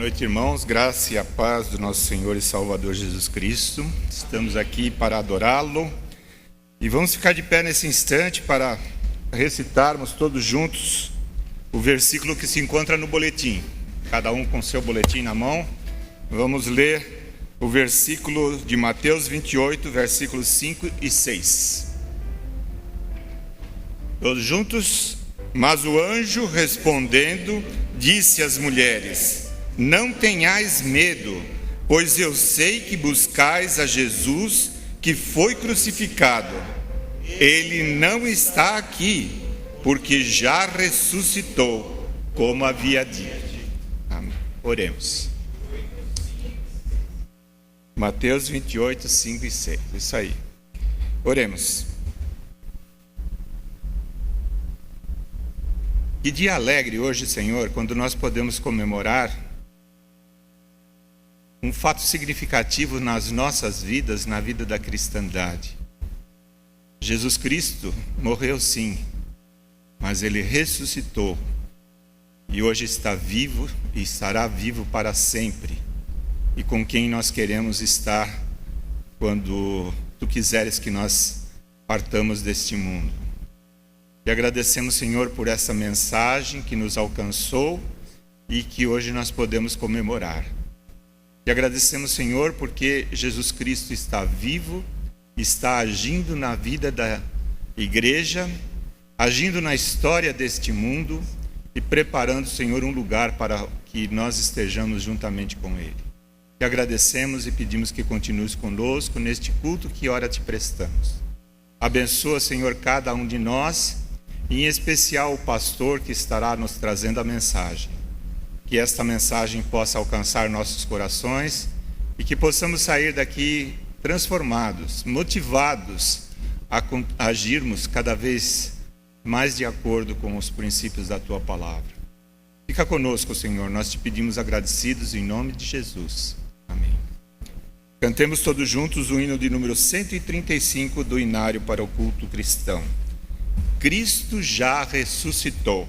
noite, irmãos. Graça e a paz do nosso Senhor e Salvador Jesus Cristo. Estamos aqui para adorá-lo e vamos ficar de pé nesse instante para recitarmos todos juntos o versículo que se encontra no boletim. Cada um com seu boletim na mão. Vamos ler o versículo de Mateus 28, versículos 5 e 6. Todos juntos? Mas o anjo respondendo disse às mulheres: não tenhais medo, pois eu sei que buscais a Jesus que foi crucificado. Ele não está aqui, porque já ressuscitou, como havia dito. Amém. Oremos. Mateus 28, 5 e 6. Isso aí. Oremos. Que dia alegre hoje, Senhor, quando nós podemos comemorar um fato significativo nas nossas vidas, na vida da cristandade. Jesus Cristo morreu sim, mas Ele ressuscitou e hoje está vivo e estará vivo para sempre, e com quem nós queremos estar quando Tu quiseres que nós partamos deste mundo. E agradecemos, Senhor, por essa mensagem que nos alcançou e que hoje nós podemos comemorar. E agradecemos, Senhor, porque Jesus Cristo está vivo, está agindo na vida da igreja, agindo na história deste mundo e preparando, Senhor, um lugar para que nós estejamos juntamente com Ele. E agradecemos e pedimos que continues conosco neste culto que ora te prestamos. Abençoa, Senhor, cada um de nós, e em especial o pastor que estará nos trazendo a mensagem. Que esta mensagem possa alcançar nossos corações e que possamos sair daqui transformados, motivados a agirmos cada vez mais de acordo com os princípios da Tua palavra. Fica conosco, Senhor, nós te pedimos agradecidos em nome de Jesus. Amém. Cantemos todos juntos o hino de número 135 do Inário para o Culto Cristão. Cristo já ressuscitou.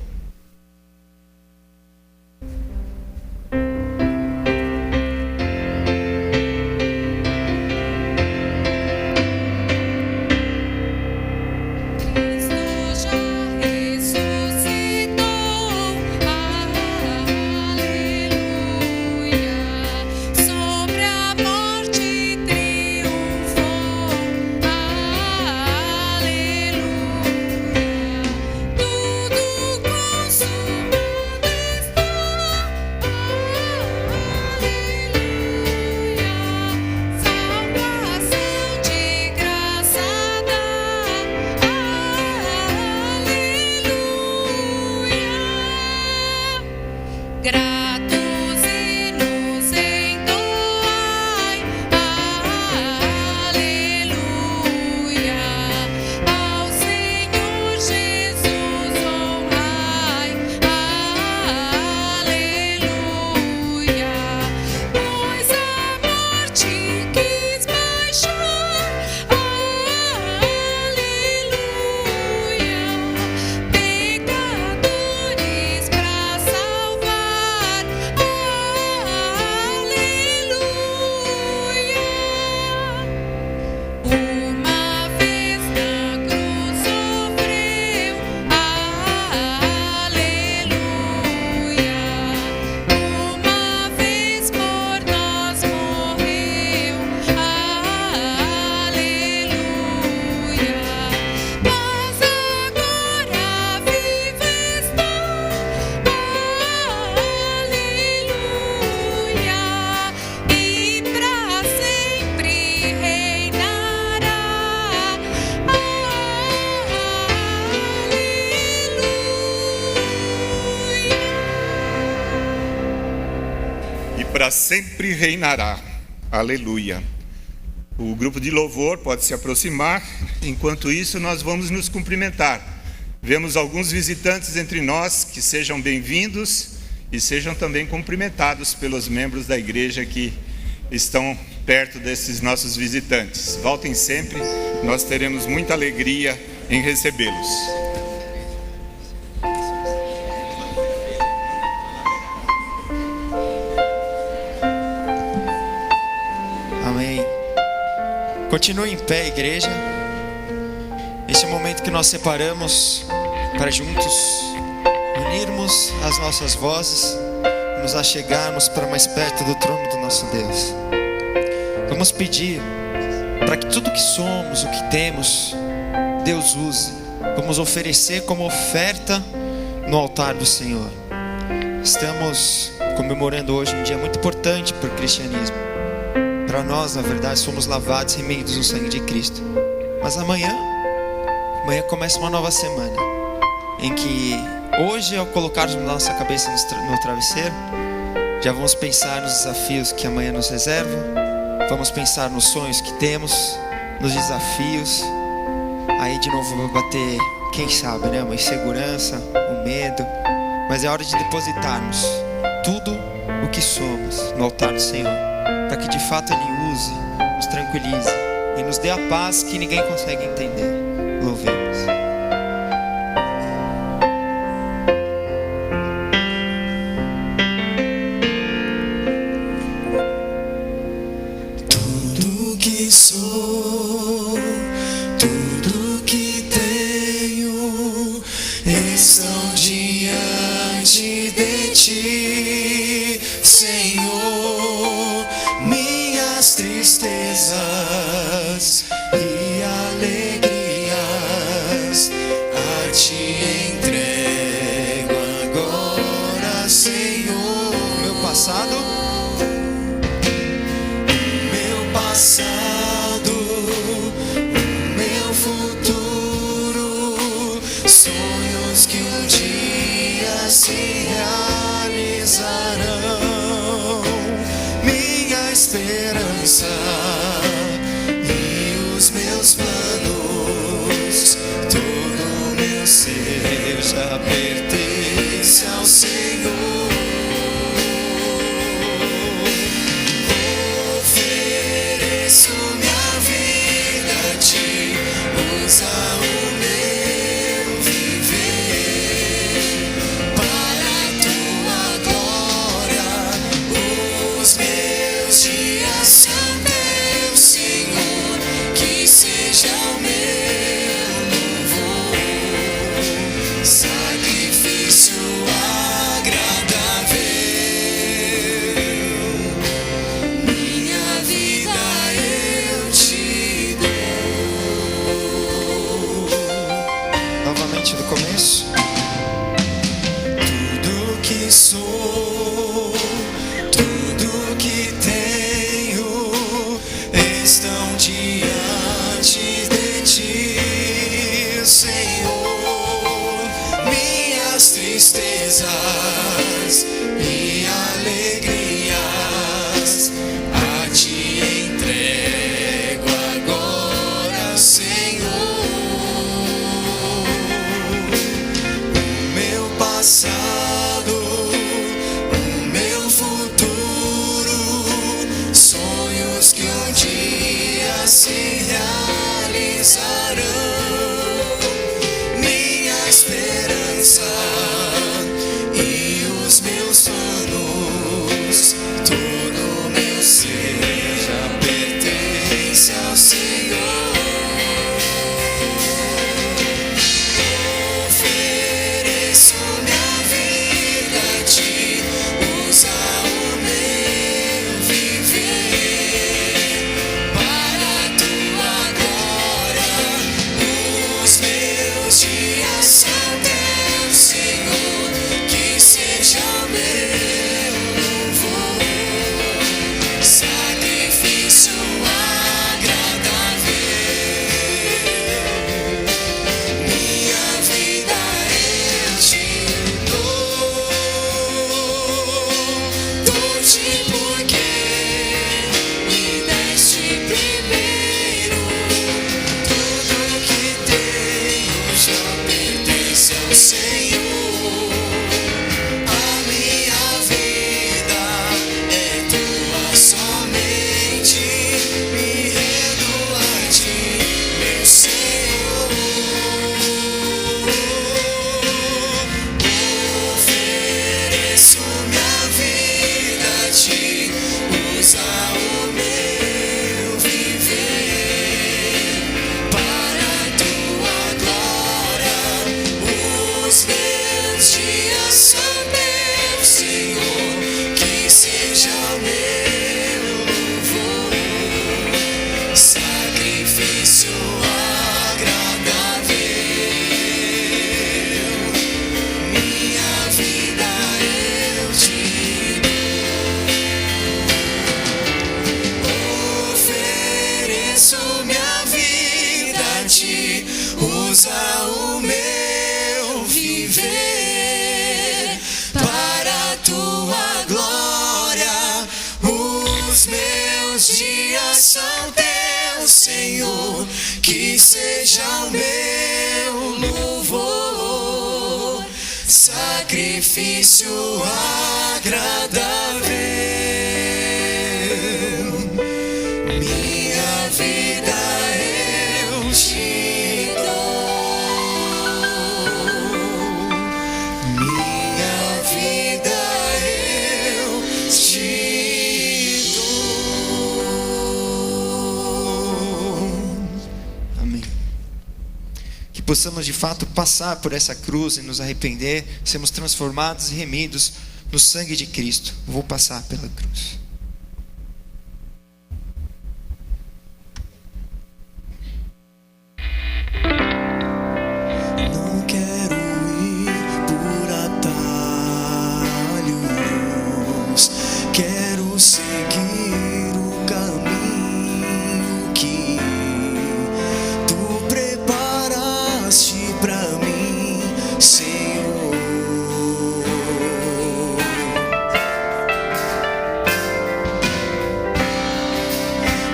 Sempre reinará. Aleluia. O grupo de louvor pode se aproximar. Enquanto isso, nós vamos nos cumprimentar. Vemos alguns visitantes entre nós, que sejam bem-vindos e sejam também cumprimentados pelos membros da igreja que estão perto desses nossos visitantes. Voltem sempre, nós teremos muita alegria em recebê-los. Continue em pé, igreja. Esse é o momento que nós separamos para juntos unirmos as nossas vozes e nos achegarmos para mais perto do trono do nosso Deus. Vamos pedir para que tudo que somos, o que temos, Deus use. Vamos oferecer como oferta no altar do Senhor. Estamos comemorando hoje um dia muito importante para o cristianismo. Para nós, na verdade, somos lavados e remidos no sangue de Cristo. Mas amanhã começa uma nova semana, em que hoje, ao colocarmos nossa cabeça no travesseiro, já vamos pensar nos desafios que amanhã nos reserva. Vamos pensar nos sonhos que temos, nos desafios. Aí de novo vai bater, quem sabe, né? Uma insegurança, um medo. Mas é hora de depositarmos tudo o que somos no altar do Senhor, para que de fato Ele use, nos tranquilize e nos dê a paz que ninguém consegue entender. Louvemos. Tudo que sou, tudo que tenho, estão diante de Ti, Senhor. Minhas tristezas e alegrias a Ti entrego agora, Senhor. Meu passado, meu futuro, sonhos que um dia se realizarão, minha esperança e os meus planos, todo meu ser já pertence ao Senhor. Ofereço minha vida a Ti, usa o meu viver para a Tua glória. Os meus dias são Teus, Senhor, que seja o meu louvor, sacrifício agradável. Minha vida eu Te dou. novamente do começo. Tudo que sou, tudo que tenho, estão diante de Ti, Senhor. Minhas tristezas e alegrias a Ti entrego agora, Senhor. O meu passado, o meu futuro, sonhos que um dia se realizarão, minha esperança e os meus planos, todo meu ser já pertence ao Senhor. Ofereço minha vida a Ti, usa o meu viver para a Tua glória. Os meus dias são Teus, Senhor, que seja o meu louvor, sacrifício agradável. ofereço minha vida a ti, usa o meu viver para a tua glória. Os meus dias são teus, Senhor, que seja o meu louvor, sacrifício agradável. Minha vida eu te dou, minha vida eu te dou. Amém. Que possamos de fato passar por essa cruz e nos arrepender, sermos transformados e remidos no sangue de Cristo. Vou passar pela cruz. Não quero ir por atalhos, quero seguir o caminho que tu preparaste pra mim, Senhor.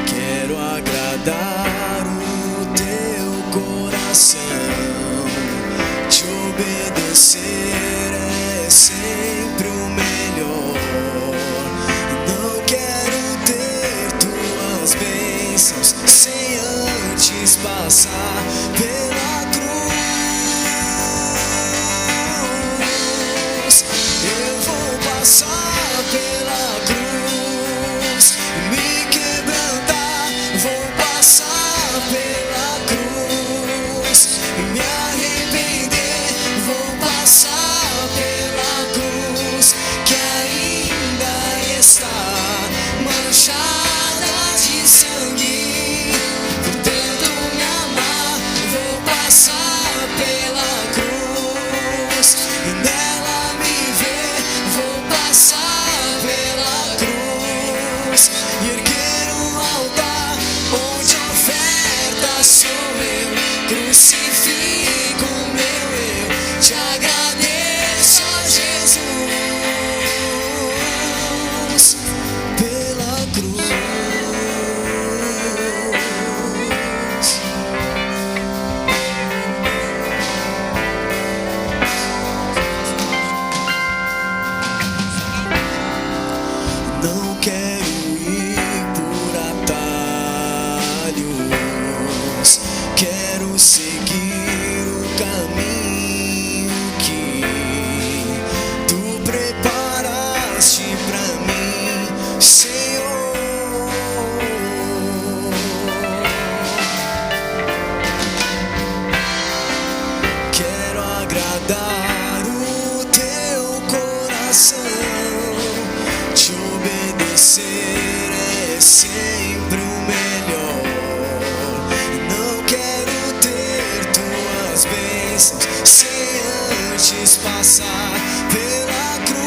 Quero agradar o teu coração, te obedecer é sempre o melhor. Não quero ter tuas bênçãos sem antes passar pela cruz. Eu vou passar pela cruz, me quebrantar, vou passar pela cruz, me arrepender, vou passar pela cruz, que ainda está manchada de sangue. Por tanto me amar, vou passar pela cruz, e nela me ver, vou passar pela cruz, e erguer um altar onde a oferta sou eu, crucifico o meu eu, te agradeço, ó Jesus, pela cruz. Não quero ir por atalhos, quero seguir o caminho que tu preparaste pra mim, Senhor. Quero agradar o teu coração, te obedecer é sempre o melhor. Não quero ter tuas bênçãos sem antes passar pela cruz.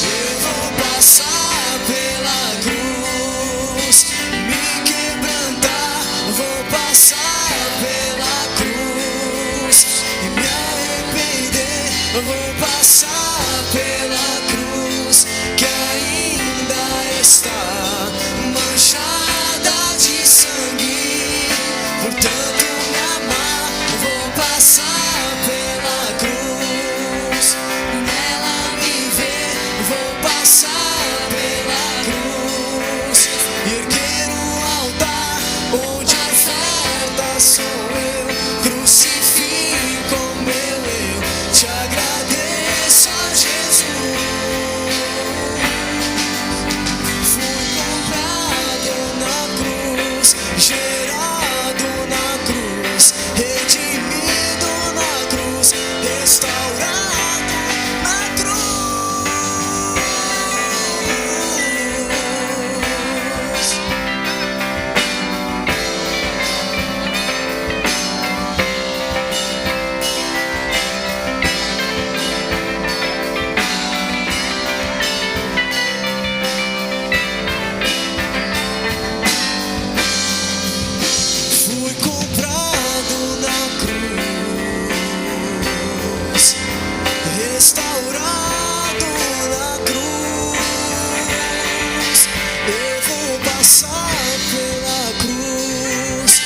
Eu vou passar pela cruz, me quebrantar, vou passar pela cruz, e me arrepender, vou passar pela cruz, que ainda está manchada de sangue. Portanto me amar, vou passar pela cruz, nela me ver, vou passar pela cruz, e erguer um altar onde a oferta sou eu, crucifico o meu eu, te agradeço, ó Jesus. Fui passar pela cruz,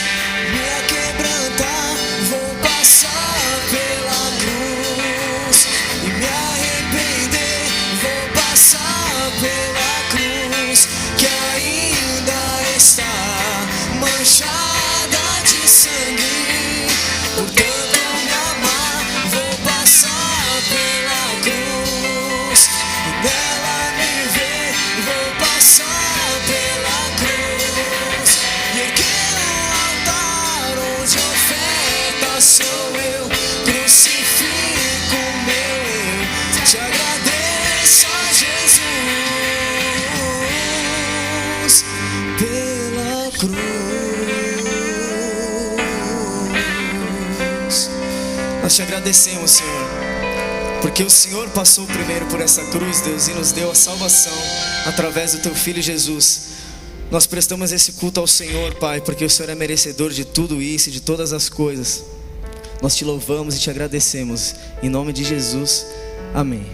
me quebrantar, vou passar pela cruz e me arrepender, vou passar pela cruz que ainda está manchada de sangue. Por tanto me amar, vou passar pela cruz e nela me ver, vou passar pela cruz e erguer um altar onde oferta sou eu, crucifico meu eu, te agradeço a Jesus pela cruz. Nós te agradecemos, Senhor, porque o Senhor passou primeiro por essa cruz, Deus, e nos deu a salvação através do Teu Filho Jesus. Nós prestamos esse culto ao Senhor, Pai, porque o Senhor é merecedor de tudo isso e de todas as coisas. Nós te louvamos e te agradecemos. Em nome de Jesus, amém.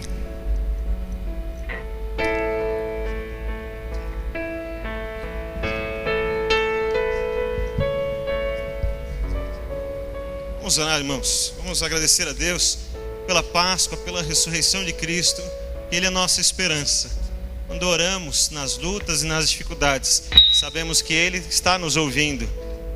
Vamos orar, irmãos. Vamos agradecer a Deus pela Páscoa, pela ressurreição de Cristo. Ele é a nossa esperança. Quando oramos nas lutas e nas dificuldades, sabemos que Ele está nos ouvindo.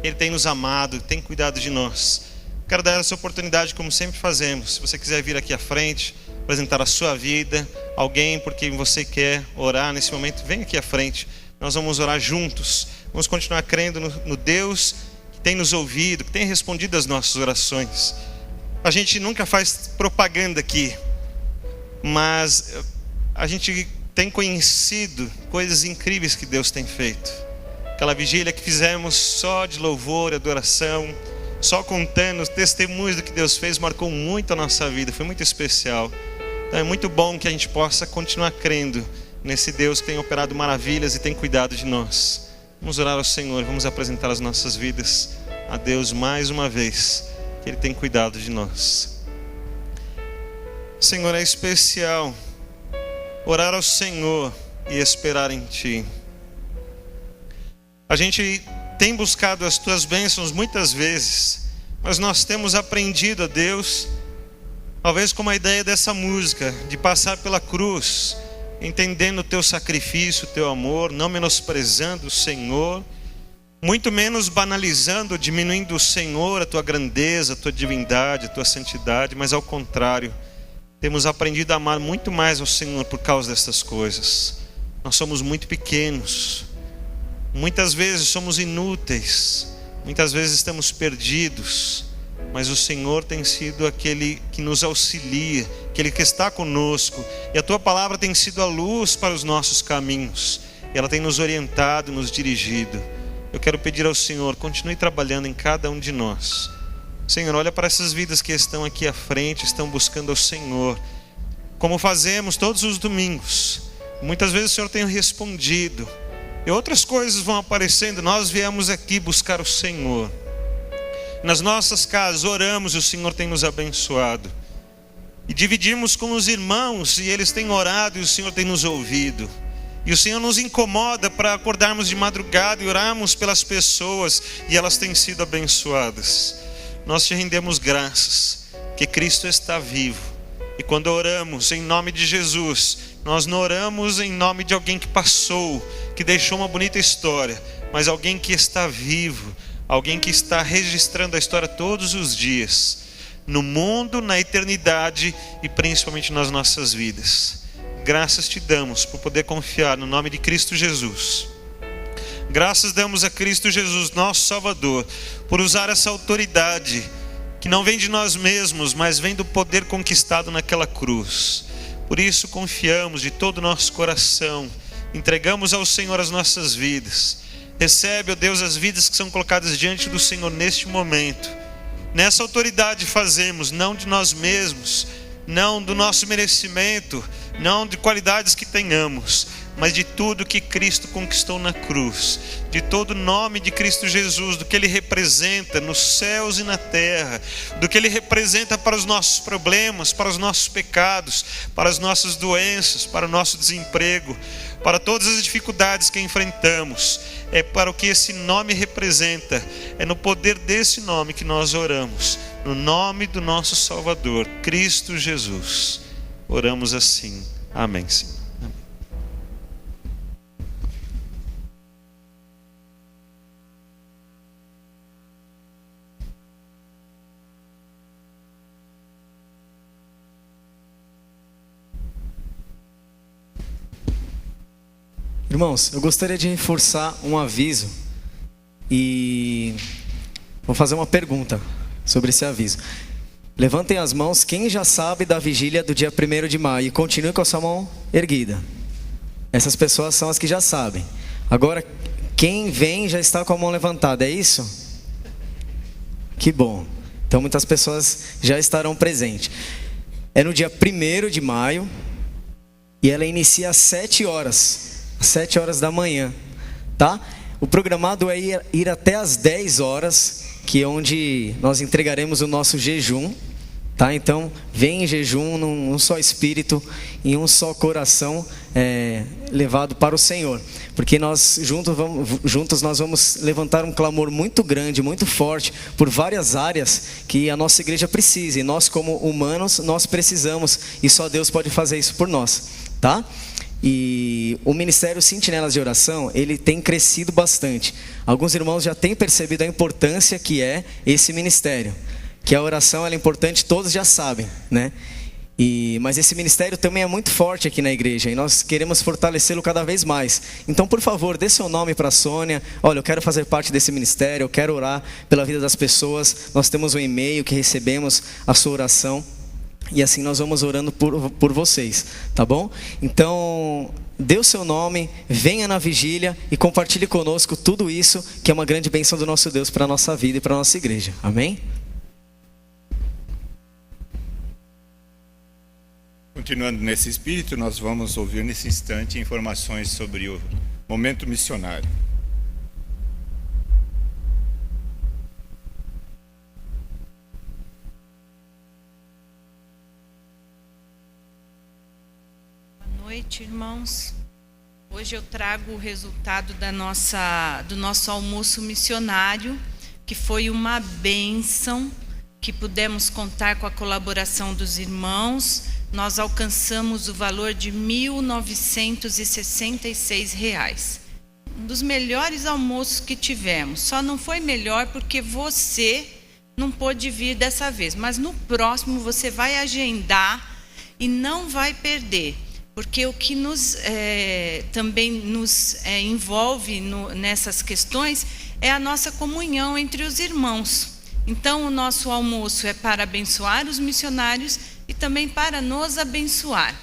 Ele tem nos amado, tem cuidado de nós. Quero dar essa oportunidade, como sempre fazemos. Se você quiser vir aqui à frente, apresentar a sua vida, alguém por quem você quer orar nesse momento, vem aqui à frente. Nós vamos orar juntos. Vamos continuar crendo no Deus que tem nos ouvido, que tem respondido às nossas orações. A gente nunca faz propaganda aqui, mas a gente tem conhecido coisas incríveis que Deus tem feito. Aquela vigília que fizemos só de louvor e adoração, só contando os testemunhos do que Deus fez, marcou muito a nossa vida, foi muito especial. Então é muito bom que a gente possa continuar crendo nesse Deus que tem operado maravilhas e tem cuidado de nós. Vamos orar ao Senhor, vamos apresentar as nossas vidas a Deus mais uma vez, que Ele tem cuidado de nós. Senhor, é especial orar ao Senhor e esperar em Ti. A gente tem buscado as Tuas bênçãos muitas vezes, mas nós temos aprendido a Deus, talvez como a ideia dessa música, de passar pela cruz, entendendo o Teu sacrifício, o Teu amor, não menosprezando o Senhor, muito menos banalizando, diminuindo o Senhor, a Tua grandeza, a Tua divindade, a Tua santidade, mas ao contrário, temos aprendido a amar muito mais ao Senhor por causa dessas coisas. Nós somos muito pequenos, muitas vezes somos inúteis, muitas vezes estamos perdidos, mas o Senhor tem sido aquele que nos auxilia, aquele que está conosco, e a Tua palavra tem sido a luz para os nossos caminhos, e ela tem nos orientado, nos dirigido. Eu quero pedir ao Senhor, continue trabalhando em cada um de nós. Senhor, olha para essas vidas que estão aqui à frente, estão buscando ao Senhor, como fazemos todos os domingos. Muitas vezes o Senhor tem respondido, e outras coisas vão aparecendo. Nós viemos aqui buscar o Senhor. Nas nossas casas oramos e o Senhor tem nos abençoado. E dividimos com os irmãos e eles têm orado e o Senhor tem nos ouvido. E o Senhor nos incomoda para acordarmos de madrugada e orarmos pelas pessoas e elas têm sido abençoadas. Nós te rendemos graças, que Cristo está vivo. E quando oramos em nome de Jesus, nós não oramos em nome de alguém que passou, que deixou uma bonita história, mas alguém que está vivo, alguém que está registrando a história todos os dias, no mundo, na eternidade e principalmente nas nossas vidas. Graças te damos por poder confiar no nome de Cristo Jesus. Graças damos a Cristo Jesus, nosso Salvador, por usar essa autoridade que não vem de nós mesmos, mas vem do poder conquistado naquela cruz. Por isso confiamos de todo o nosso coração, entregamos ao Senhor as nossas vidas. Recebe, ó Deus, as vidas que são colocadas diante do Senhor neste momento. Nessa autoridade fazemos, não de nós mesmos, não do nosso merecimento, não de qualidades que tenhamos, mas de tudo que Cristo conquistou na cruz, de todo o nome de Cristo Jesus, do que Ele representa nos céus e na terra, do que Ele representa para os nossos problemas, para os nossos pecados, para as nossas doenças, para o nosso desemprego. para todas as dificuldades que enfrentamos. É para o que esse nome representa. É no poder desse nome que nós oramos. No nome do nosso Salvador, Cristo Jesus. Oramos assim. Amém, Senhor. Irmãos, eu gostaria de reforçar um aviso e vou fazer uma pergunta sobre esse aviso. Levantem as mãos quem já sabe da vigília do dia 1º de maio e continue com a sua mão erguida. Essas pessoas são as que já sabem. Agora, quem vem já está com a mão levantada, é isso? Que bom. Então muitas pessoas já estarão presentes. É no dia 1º de maio e ela inicia às 7 horas. Às 7 horas da manhã, tá? O programado é ir até às 10 horas, que é onde nós entregaremos o nosso jejum, tá? Então, vem em jejum num só espírito, em um só coração, levado para o Senhor. Porque nós juntos nós vamos levantar um clamor muito grande, muito forte, por várias áreas que a nossa igreja precisa. E nós, como humanos, nós precisamos, e só Deus pode fazer isso por nós, tá? E o Ministério Sentinelas de Oração, ele tem crescido bastante. Alguns irmãos já têm percebido a importância que é esse ministério. Que a oração ela é importante, todos já sabem, né? Mas esse ministério também é muito forte aqui na igreja e nós queremos fortalecê-lo cada vez mais. Então, por favor, dê seu nome para a Sônia. Olha, eu quero fazer parte desse ministério, eu quero orar pela vida das pessoas. Nós temos um e-mail que recebemos a sua oração. E assim nós vamos orando por vocês, tá bom? Então, dê o seu nome, venha na vigília e compartilhe conosco tudo isso, que é uma grande bênção do nosso Deus para a nossa vida e para a nossa igreja. Amém? Continuando nesse espírito, nós vamos ouvir nesse instante informações sobre o momento missionário. Boa noite, irmãos. Hoje eu trago o resultado do nosso almoço missionário, que foi uma bênção, que pudemos contar com a colaboração dos irmãos. Nós alcançamos o valor de R$ 1.966. Um dos melhores almoços que tivemos. Só não foi melhor porque você não pôde vir dessa vez. Mas no próximo você vai agendar e não vai perder. Porque o que também nos envolve nessas questões é a nossa comunhão entre os irmãos. Então, o nosso almoço é para abençoar os missionários e também para nos abençoar.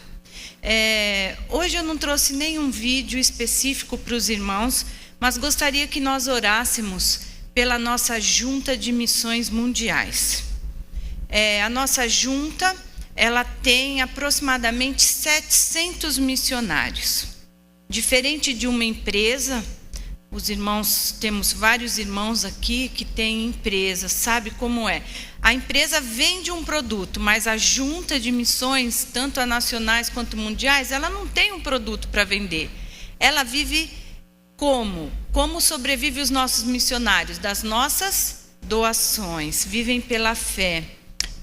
Hoje eu não trouxe nenhum vídeo específico para os irmãos, mas gostaria que nós orássemos pela nossa Junta de Missões Mundiais. A nossa junta, ela tem aproximadamente 700 missionários. Diferente de uma empresa, os irmãos, temos vários irmãos aqui que têm empresa, sabe como é? A empresa vende um produto, mas a junta de missões, tanto a nacionais quanto mundiais, ela não tem um produto para vender. Ela vive como? Como sobrevivem os nossos missionários? Das nossas doações, vivem pela fé.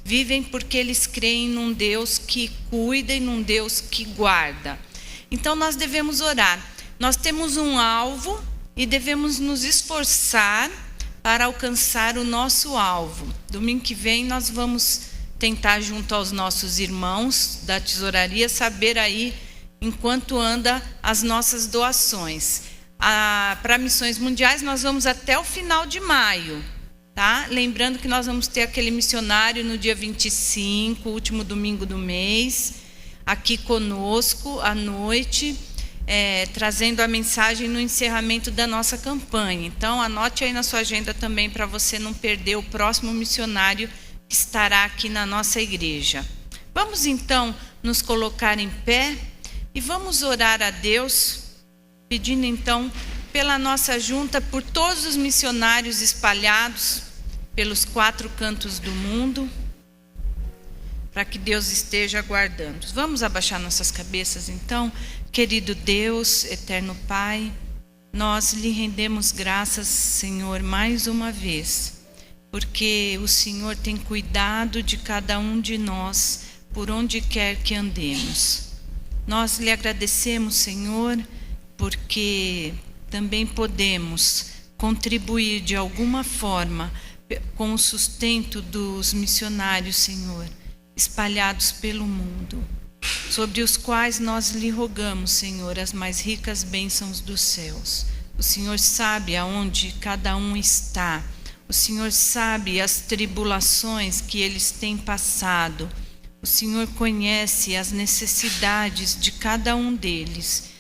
Vivem porque eles creem num Deus que cuida e num Deus que guarda. Então nós devemos orar. Nós temos um alvo e devemos nos esforçar para alcançar o nosso alvo. Domingo que vem nós vamos tentar, junto aos nossos irmãos da tesouraria, saber aí enquanto anda as nossas doações. Para missões mundiais nós vamos até o final de maio. Tá? Lembrando que nós vamos ter aquele missionário no dia 25, último domingo do mês, aqui conosco à noite, trazendo a mensagem no encerramento da nossa campanha. Então, anote aí na sua agenda também para você não perder o próximo missionário que estará aqui na nossa igreja. Vamos então nos colocar em pé e vamos orar a Deus, pedindo então pela nossa junta, por todos os missionários espalhados pelos 4 cantos do mundo. para que Deus esteja guardando. Vamos abaixar nossas cabeças então. Querido Deus, eterno Pai, nós lhe rendemos graças, Senhor, mais uma vez, porque o Senhor tem cuidado de cada um de nós, por onde quer que andemos. Nós lhe agradecemos, Senhor, porque também podemos contribuir de alguma forma com o sustento dos missionários, Senhor, espalhados pelo mundo, sobre os quais nós lhe rogamos, Senhor, as mais ricas bênçãos dos céus. O Senhor sabe aonde cada um está. O Senhor sabe as tribulações que eles têm passado. O Senhor conhece as necessidades de cada um deles.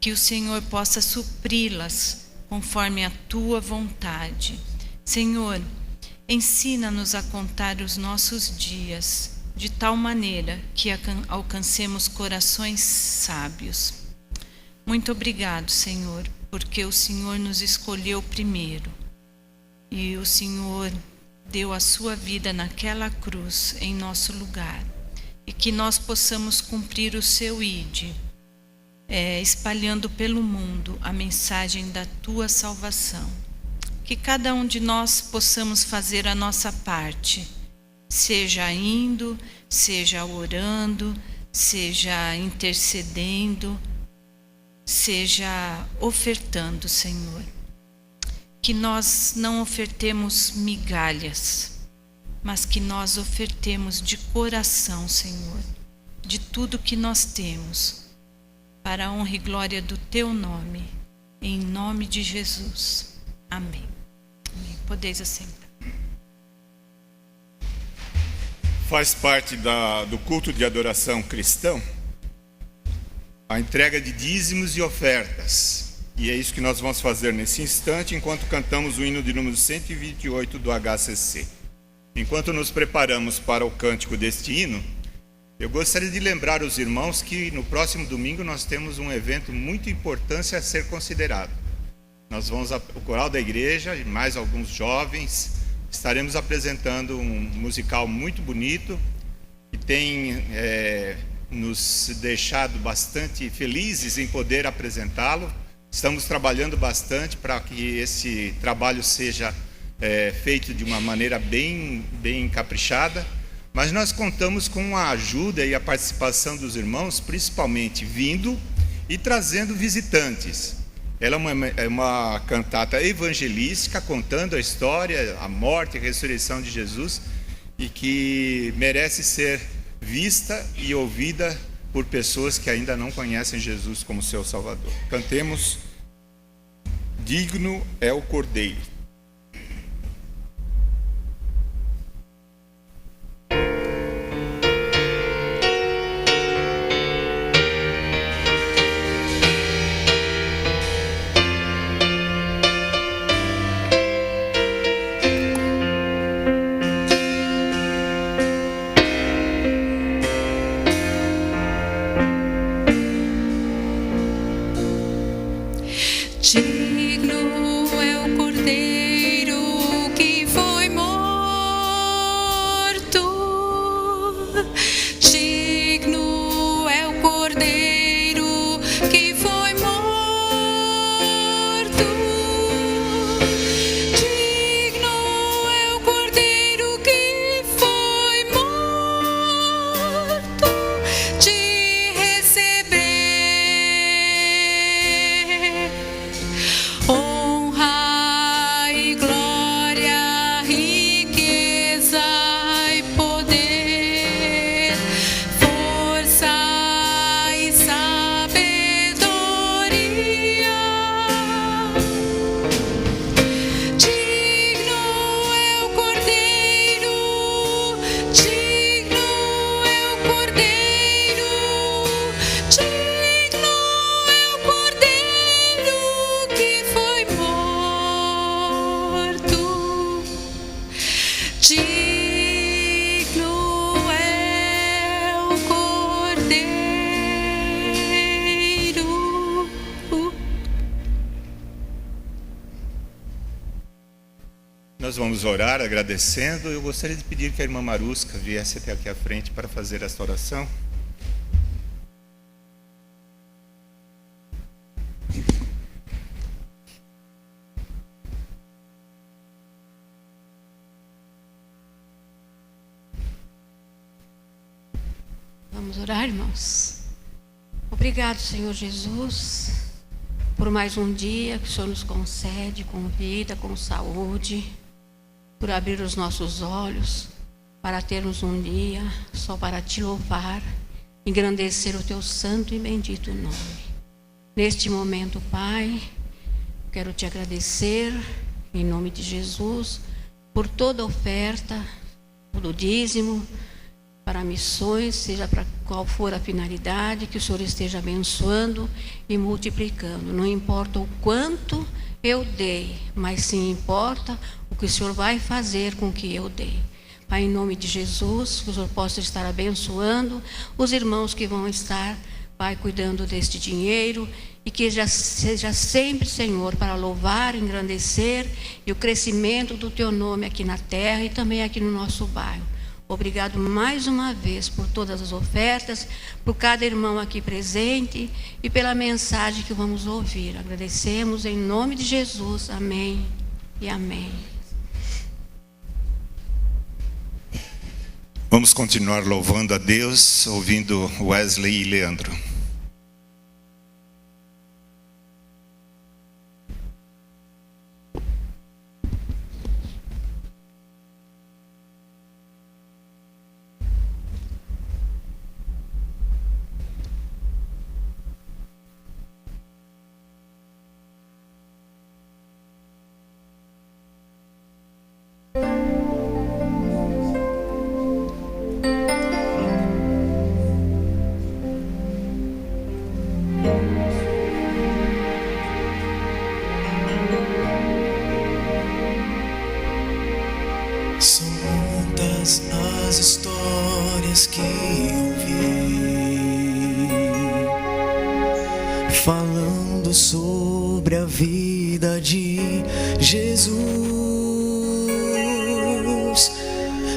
Que o Senhor possa supri-las conforme a tua vontade. Senhor, ensina-nos a contar os nossos dias de tal maneira que alcancemos corações sábios. Muito obrigado, Senhor, porque o Senhor nos escolheu primeiro e o Senhor deu a sua vida naquela cruz em nosso lugar, e que nós possamos cumprir o seu ide, espalhando pelo mundo a mensagem da tua salvação. Que cada um de nós possamos fazer a nossa parte, seja indo, seja orando, seja intercedendo, seja ofertando, Senhor. Que nós não ofertemos migalhas, mas que nós ofertemos de coração, Senhor, de tudo que nós temos, para a honra e glória do teu nome, em nome de Jesus. Amém. Amém. Podeis assentar. Faz parte do culto de adoração cristão a entrega de dízimos e ofertas. E é isso que nós vamos fazer nesse instante, enquanto cantamos o hino de número 128 do HCC. Enquanto nos preparamos para o cântico deste hino, eu gostaria de lembrar os irmãos que no próximo domingo nós temos um evento muito importante a ser considerado. Nós vamos, o coral da igreja e mais alguns jovens, estaremos apresentando um musical muito bonito que tem nos deixado bastante felizes em poder apresentá-lo. Estamos trabalhando bastante para que esse trabalho seja feito de uma maneira bem caprichada, mas nós contamos com a ajuda e a participação dos irmãos, principalmente vindo e trazendo visitantes. Ela é uma cantata evangelística, contando a história, a morte e a ressurreição de Jesus, e que merece ser vista e ouvida por pessoas que ainda não conhecem Jesus como seu Salvador. Cantemos Digno é o Cordeiro. Digno é o Cordeiro que foi morto. Digno é o Cordeiro que foi morto. Digno é o Cordeiro que foi morto de receber honra e Nós vamos orar agradecendo. Eu gostaria de pedir que a irmã Marusca viesse até aqui à frente para fazer esta oração. Vamos orar, irmãos. Obrigado, Senhor Jesus, por mais um dia que o Senhor nos concede com vida, com saúde, por abrir os nossos olhos para termos um dia só para te louvar, engrandecer o teu santo e bendito nome. Neste momento, Pai, quero te agradecer em nome de Jesus por toda oferta, todo dízimo para missões, seja para qual for a finalidade, que o Senhor esteja abençoando e multiplicando. Não importa o quanto eu dei, mas sim importa o que o Senhor vai fazer com o que eu dei. Pai, em nome de Jesus, que o Senhor possa estar abençoando os irmãos que vão estar, Pai, cuidando deste dinheiro, e que já seja sempre, Senhor, para louvar, engrandecer e o crescimento do Teu nome aqui na terra e também aqui no nosso bairro. Obrigado mais uma vez por todas as ofertas, por cada irmão aqui presente e pela mensagem que vamos ouvir. Agradecemos em nome de Jesus. Amém e amém. Vamos continuar louvando a Deus, ouvindo Wesley e Leandro. São muitas as histórias que eu vi, falando sobre a vida de Jesus,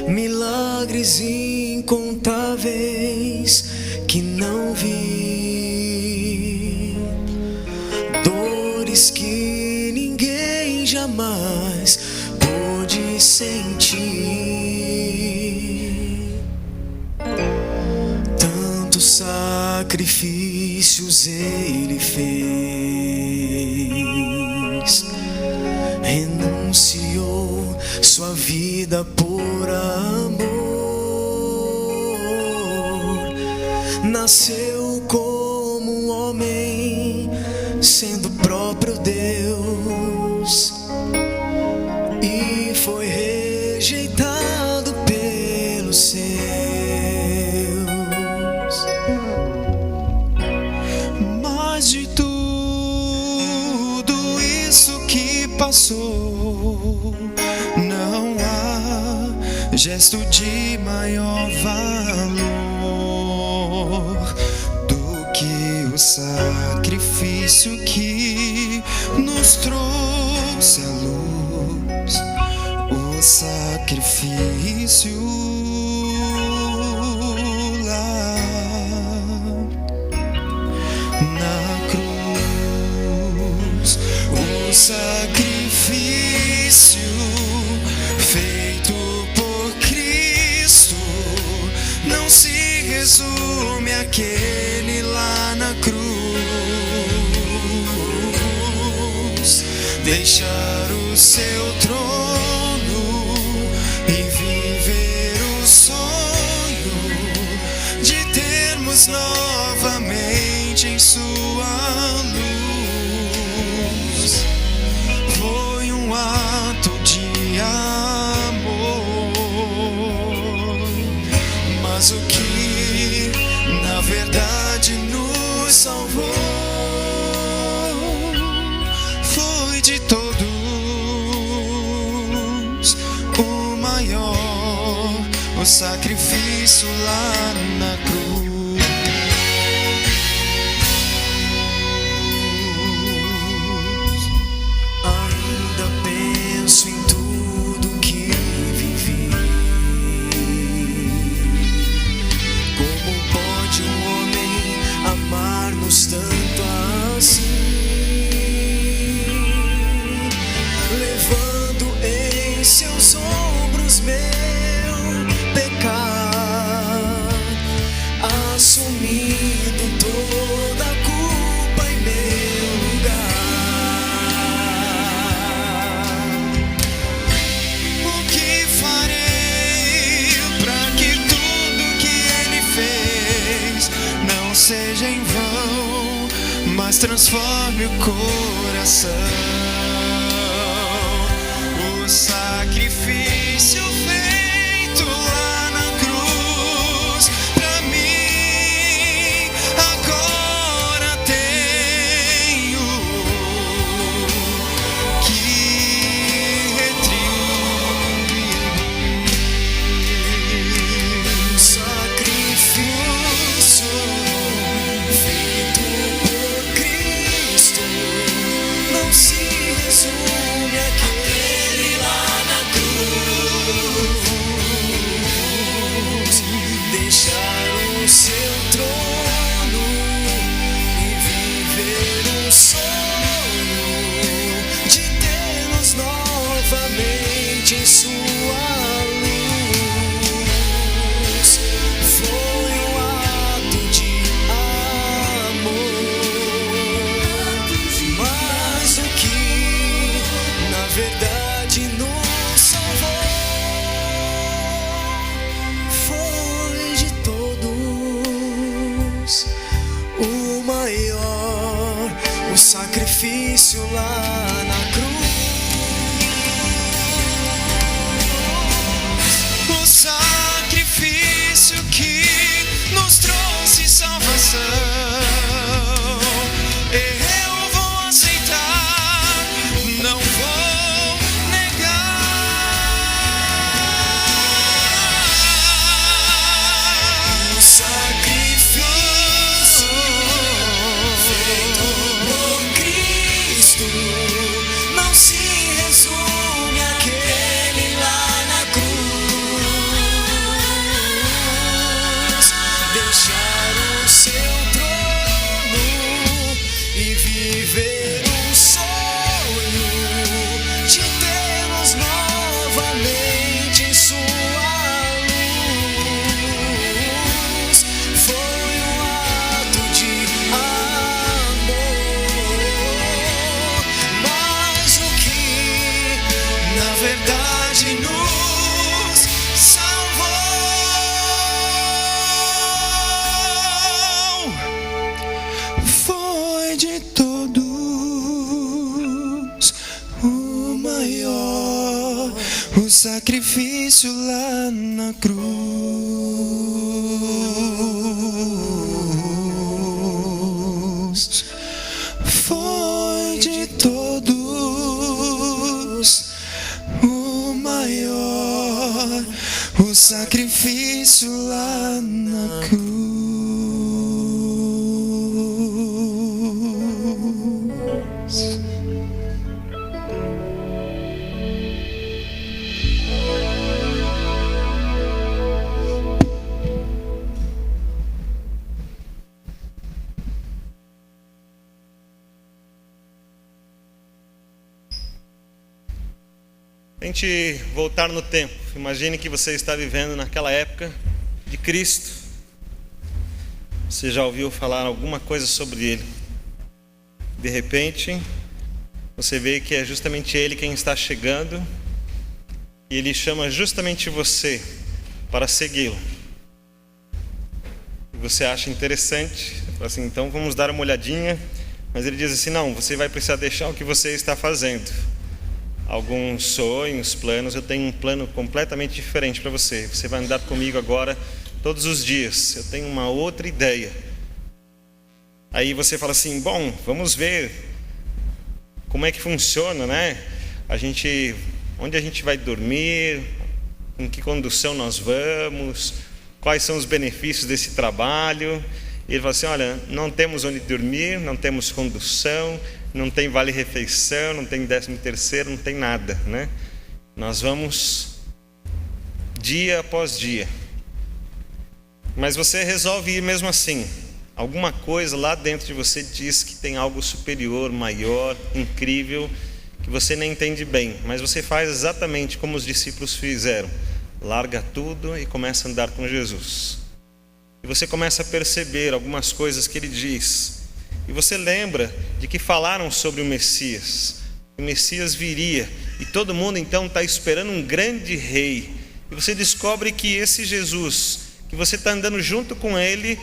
milagres incontáveis que não vi, dores que ninguém jamais pôde sentir. Tantos sacrifícios ele fez, renunciou sua vida por amor, nasceu como um homem, sendo o próprio Deus, e foi rejeitado pelos seus. Mas de tudo isso que passou, não há gesto de maior valor do que o sacrifício que nos trouxe à luz. O sacrifício lá na cruz, o sacrifício feito por Cristo não se resume àquele lá na cruz. Deixar o seu trono e viver o sonho de termos novamente em sua luz. Foi um ato de amor, mas o que na verdade nos salvou foi de todos o maior, o sacrifício lá na cruz. Ainda penso em tudo transforme o coração. O sacrifício feito lá na cruz, pra mim agora tenho que retribuir. O sacrifício feito por Cristo não se resume àquele lá na cruz. Deixar o seu trono e viver um sonho de tê-los novamente em sua luz. Foi um ato de amor, mais do que na verdade nos salvou. Foi de todos o maior, o sacrifício lá na cruz. O sacrifício que nos trouxe salvação, eu vou aceitar, não vou negar. O sacrifício feito por Cristo não se resume àquele lá na cruz. Deixar o seu trono e viver um sonho de tê-los novamente em sua luz. Foi um ato de amor, mais do que na verdade nos salvou. Foi de todos o maior, o sacrifício lá na cruz. Foi de todos o maior, o sacrifício lá na cruz. Tente voltar no tempo. Imagine que você está vivendo naquela época de Cristo. Você já ouviu falar alguma coisa sobre Ele. De repente, você vê que é justamente Ele quem está chegando. E Ele chama justamente você para segui-lo. E você acha interessante. Você fala assim, então vamos dar uma olhadinha. Mas Ele diz assim, não, você vai precisar deixar o que você está fazendo. Alguns sonhos, planos, eu tenho um plano completamente diferente para você. Você vai andar comigo agora todos os dias. Eu tenho uma outra ideia. Aí você fala assim, bom, vamos ver como é que funciona, né? Onde a gente vai dormir, em que condução nós vamos, quais são os benefícios desse trabalho. E ele fala assim, olha, não temos onde dormir, não temos condução, não tem vale-refeição, não tem 13º, não tem nada, né? Nós vamos dia após dia. Mas você resolve ir mesmo assim. Alguma coisa lá dentro de você diz que tem algo superior, maior, incrível, que você nem entende bem. Mas você faz exatamente como os discípulos fizeram. Larga tudo e começa a andar com Jesus. E você começa a perceber algumas coisas que Ele diz. E você lembra de que falaram sobre o Messias. O Messias viria. E todo mundo então está esperando um grande rei. E você descobre que esse Jesus, que você está andando junto com Ele,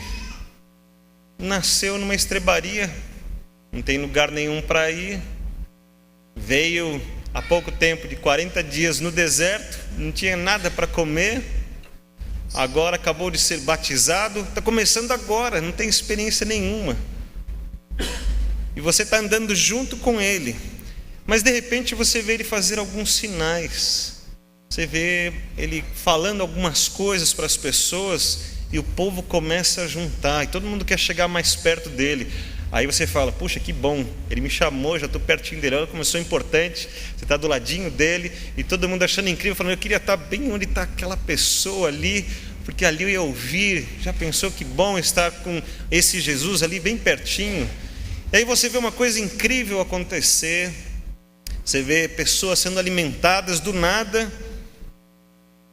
nasceu numa estrebaria. não tem lugar nenhum para ir. Veio há pouco tempo de 40 dias no deserto, não tinha nada para comer. Agora acabou de ser batizado, está começando agora, não tem experiência nenhuma. E você está andando junto com ele, mas de repente você vê ele fazer alguns sinais. Você vê ele falando algumas coisas para as pessoas e o povo começa a juntar e todo mundo quer chegar mais perto dele. Aí você fala, puxa, que bom, ele me chamou, já estou pertinho dele, olha como eu sou importante. Você está do ladinho dele e todo mundo achando incrível, falando, eu queria estar bem onde está aquela pessoa ali, porque ali eu ia ouvir. Já pensou que bom estar com esse Jesus ali bem pertinho? E aí você vê uma coisa incrível acontecer. Você vê pessoas sendo alimentadas do nada,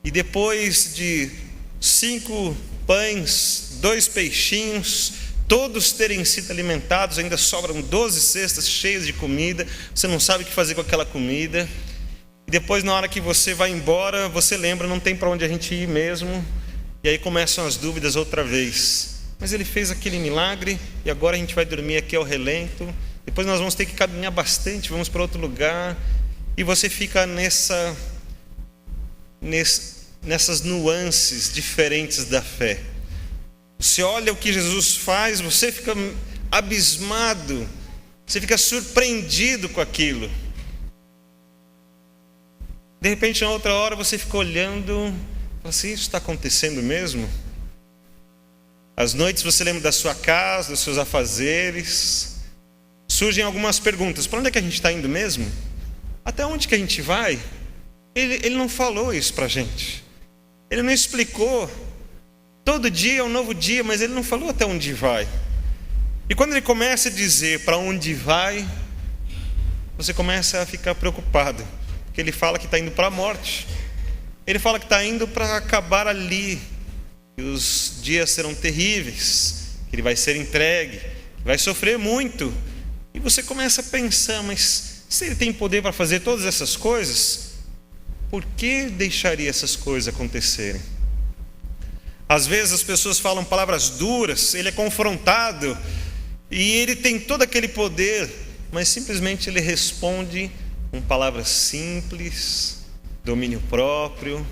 e depois de 5 pães, 2 peixinhos, todos terem sido alimentados, ainda sobram 12 cestas cheias de comida. Você não sabe o que fazer com aquela comida. E depois, na hora que você vai embora, você lembra, não tem para onde a gente ir mesmo. E aí começam as dúvidas outra vez. Mas ele fez aquele milagre e agora a gente vai dormir aqui ao relento. Depois nós vamos ter que caminhar bastante, vamos para outro lugar. E você fica nessas nuances diferentes da fé. Você olha o que Jesus faz, você fica abismado, você fica surpreendido com aquilo. De repente, na outra hora, você fica olhando, fala assim, isso está acontecendo mesmo? Às noites você lembra da sua casa, dos seus afazeres. Surgem algumas perguntas, para onde é que a gente está indo mesmo? Até onde que a gente vai? Ele não falou isso para a gente. Ele não explicou. Todo dia é um novo dia, mas ele não falou até onde vai. E quando ele começa a dizer para onde vai, você começa a ficar preocupado. Porque ele fala que está indo para a morte. Ele fala que está indo para acabar ali. Que os dias serão terríveis. Que ele vai ser entregue. Que vai sofrer muito. E você começa a pensar, mas se ele tem poder para fazer todas essas coisas, por que deixaria essas coisas acontecerem? Às vezes as pessoas falam palavras duras, ele é confrontado e ele tem todo aquele poder, mas simplesmente ele responde com palavras simples, domínio próprio,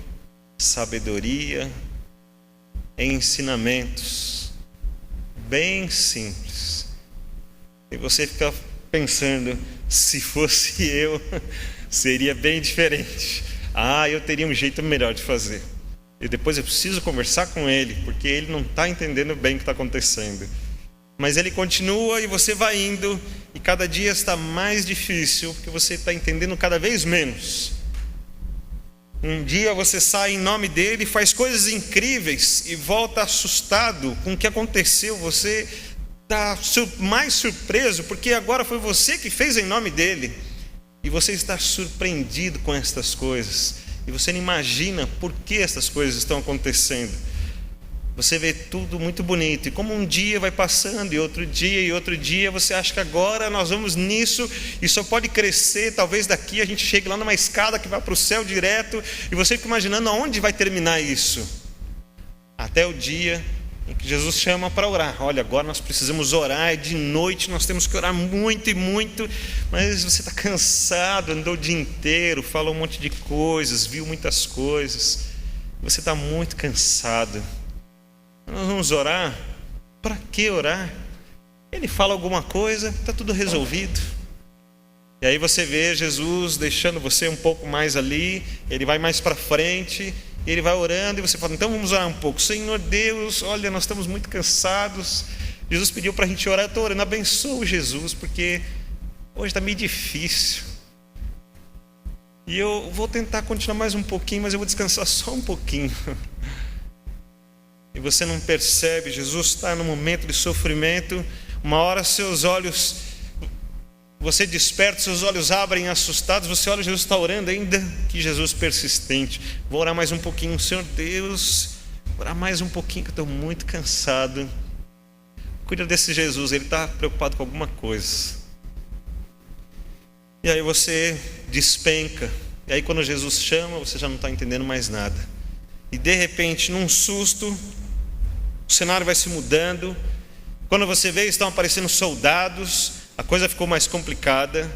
sabedoria, ensinamentos bem simples. E você fica pensando, se fosse eu, seria bem diferente. Eu teria um jeito melhor de fazer. E depois eu preciso conversar com ele, porque ele não está entendendo bem o que está acontecendo. Mas ele continua e você vai indo, e cada dia está mais difícil, porque você está entendendo cada vez menos. Um dia você sai em nome dele, faz coisas incríveis e volta assustado com o que aconteceu. Você está mais surpreso, porque agora foi você que fez em nome dele. E você está surpreendido com estas coisas. E você não imagina por que essas coisas estão acontecendo. Você vê tudo muito bonito. E como um dia vai passando, e outro dia, você acha que agora nós vamos nisso, e só pode crescer. Talvez daqui a gente chegue lá numa escada que vai para o céu direto. E você fica imaginando aonde vai terminar isso. Até o dia em que Jesus chama para orar. Olha, agora nós precisamos orar, é de noite, nós temos que orar muito e muito, mas você está cansado, andou o dia inteiro, falou um monte de coisas, viu muitas coisas, você está muito cansado. Nós vamos orar? Para que orar? Ele fala alguma coisa, está tudo resolvido. E aí você vê Jesus deixando você um pouco mais ali, ele vai mais para frente, e ele vai orando, e você fala, então vamos orar um pouco. Senhor Deus, olha, nós estamos muito cansados. Jesus pediu para a gente orar, eu estou orando, abençoa Jesus, porque hoje está meio difícil. E eu vou tentar continuar mais um pouquinho, mas eu vou descansar só um pouquinho. E você não percebe, Jesus está no momento de sofrimento. Uma hora seus olhos, você desperta, seus olhos abrem assustados, você olha, Jesus está orando ainda. Que Jesus persistente. Vou orar mais um pouquinho, Senhor Deus, vou orar mais um pouquinho, que eu estou muito cansado. Cuida desse Jesus, ele está preocupado com alguma coisa. E aí você despenca. E aí quando Jesus chama, você já não está entendendo mais nada. E de repente, num susto, o cenário vai se mudando. Quando você vê, estão aparecendo soldados. a coisa ficou mais complicada.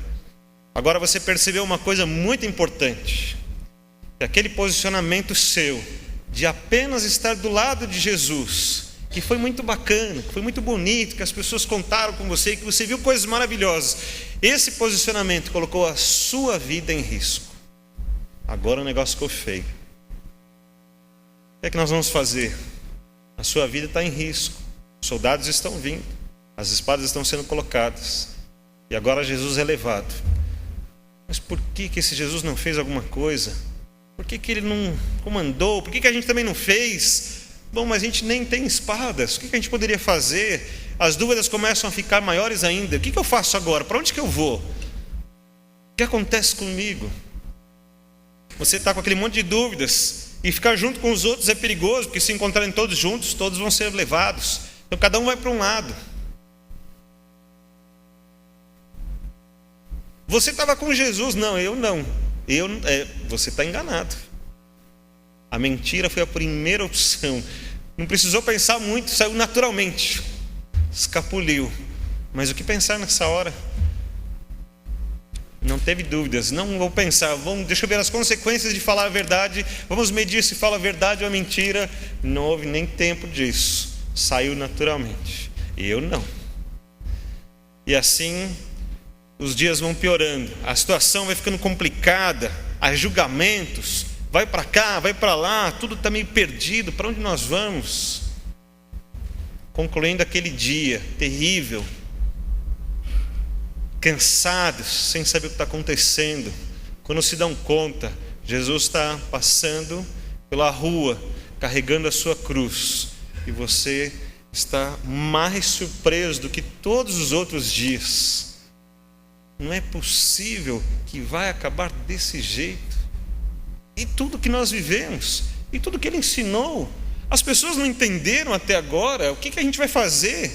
Agora você percebeu uma coisa muito importante: que aquele posicionamento seu de apenas estar do lado de Jesus, que foi muito bacana, que foi muito bonito, que as pessoas contaram com você, que você viu coisas maravilhosas, esse posicionamento colocou a sua vida em risco. Agora o negócio ficou feio. O que é que nós vamos fazer? A sua vida está em risco, os soldados estão vindo, as espadas estão sendo colocadas, e agora Jesus é levado. Mas por que esse Jesus não fez alguma coisa? Por que ele não comandou? Por que a gente também não fez? Bom, mas a gente nem tem espadas. O que a gente poderia fazer? As dúvidas começam a ficar maiores ainda. O que eu faço agora? Para onde que eu vou? O que acontece comigo? Você está com aquele monte de dúvidas, e ficar junto com os outros é perigoso, porque se encontrarem todos juntos, todos vão ser levados. Então cada um vai para um lado. Você estava com Jesus? Não, eu não. Você está enganado. A mentira foi a primeira opção. Não precisou pensar muito, saiu naturalmente. Escapuliu. Mas o que pensar nessa hora? Não teve dúvidas. Não vou pensar, deixa eu ver as consequências de falar a verdade. Vamos medir se fala a verdade ou a mentira. Não houve nem tempo disso. Saiu naturalmente. Eu não. E assim os dias vão piorando, a situação vai ficando complicada, há julgamentos, vai para cá, vai para lá, tudo está meio perdido, para onde nós vamos? Concluindo aquele dia terrível, cansados, sem saber o que está acontecendo, quando se dão conta, Jesus está passando pela rua, carregando a sua cruz, e você está mais surpreso do que todos os outros dias. Não é possível que vai acabar desse jeito. E tudo que nós vivemos, e tudo que ele ensinou, as pessoas não entenderam até agora. O que a gente vai fazer?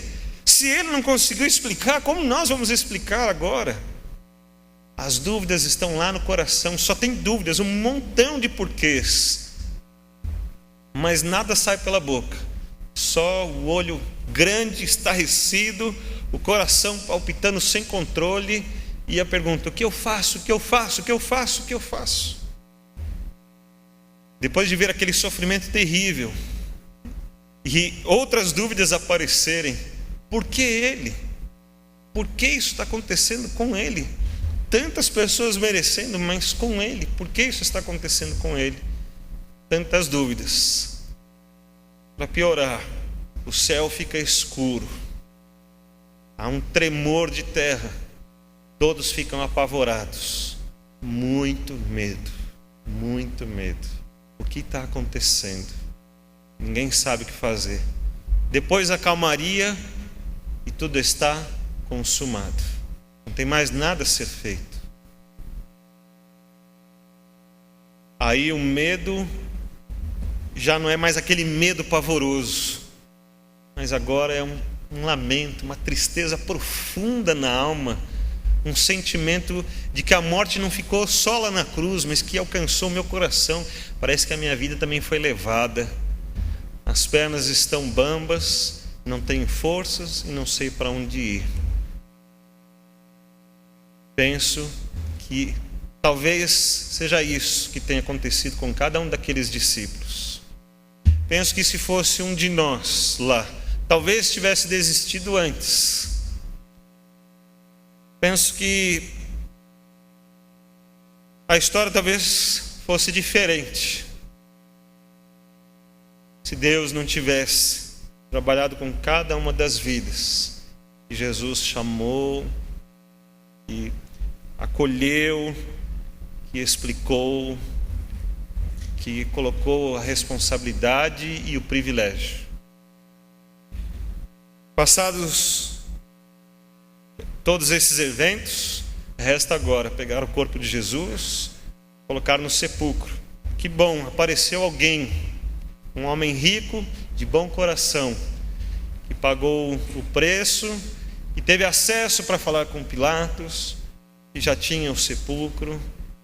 Se ele não conseguiu explicar, como nós vamos explicar agora? As dúvidas estão lá no coração, só tem dúvidas, um montão de porquês. Mas nada sai pela boca. Só o olho grande, estarrecido, o coração palpitando sem controle. E a pergunta: o que eu faço? O que eu faço? O que eu faço? O que eu faço? Depois de ver aquele sofrimento terrível e outras dúvidas aparecerem, por que ele? Por que isso está acontecendo com ele? Tantas pessoas merecendo, mas com ele, por que isso está acontecendo com ele? Tantas dúvidas. Para piorar, o céu fica escuro, há um tremor de terra. Todos ficam apavorados, muito medo, muito medo. O que está acontecendo? Ninguém sabe o que fazer. Depois a calmaria e tudo está consumado. Não tem mais nada a ser feito. Aí o medo já não é mais aquele medo pavoroso, mas agora é um lamento, uma tristeza profunda na alma. Um sentimento de que a morte não ficou só lá na cruz, mas que alcançou o meu coração. Parece que a minha vida também foi levada. As pernas estão bambas, não tenho forças e não sei para onde ir. Penso que talvez seja isso que tenha acontecido com cada um daqueles discípulos. Penso que se fosse um de nós lá, talvez tivesse desistido antes. Penso que a história talvez fosse diferente se Deus não tivesse trabalhado com cada uma das vidas que Jesus chamou, que acolheu, que explicou, que colocou a responsabilidade e o privilégio. Passados todos esses eventos, resta agora pegar o corpo de Jesus, colocar no sepulcro. Que bom, apareceu alguém, um homem rico, de bom coração, que pagou o preço e teve acesso para falar com Pilatos, que já tinha o sepulcro,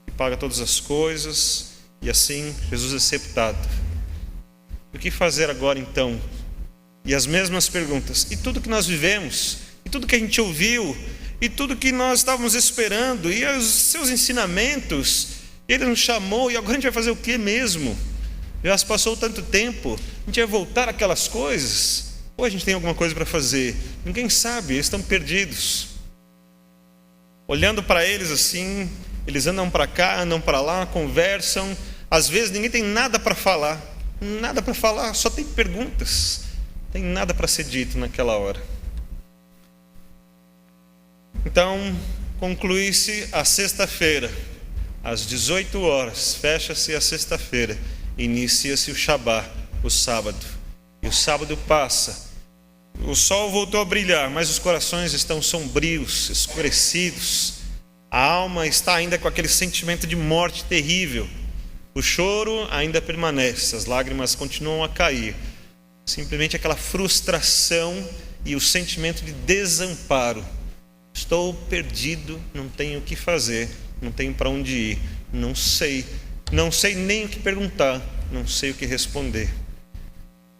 que paga todas as coisas, e assim Jesus é sepultado. O que fazer agora então? E as mesmas perguntas: e tudo que nós vivemos? E tudo que a gente ouviu? e tudo que nós estávamos esperando, e os seus ensinamentos. Ele nos chamou, e agora a gente vai fazer o que mesmo? Já se passou tanto tempo, a gente vai voltar àquelas coisas? Ou a gente tem alguma coisa para fazer? Ninguém sabe, eles estão perdidos. Olhando para eles assim, eles andam para cá, andam para lá, conversam. Às vezes ninguém tem nada para falar, só tem perguntas. Tem nada para ser dito naquela hora. Então, conclui-se a sexta-feira, às 18 horas, fecha-se a sexta-feira, inicia-se o Shabá, o sábado. E o sábado passa, o sol voltou a brilhar, mas os corações estão sombrios, escurecidos. A alma está ainda com aquele sentimento de morte terrível. O choro ainda permanece, as lágrimas continuam a cair. Simplesmente aquela frustração e o sentimento de desamparo. Estou perdido, não tenho o que fazer, não tenho para onde ir, não sei nem o que perguntar, não sei o que responder.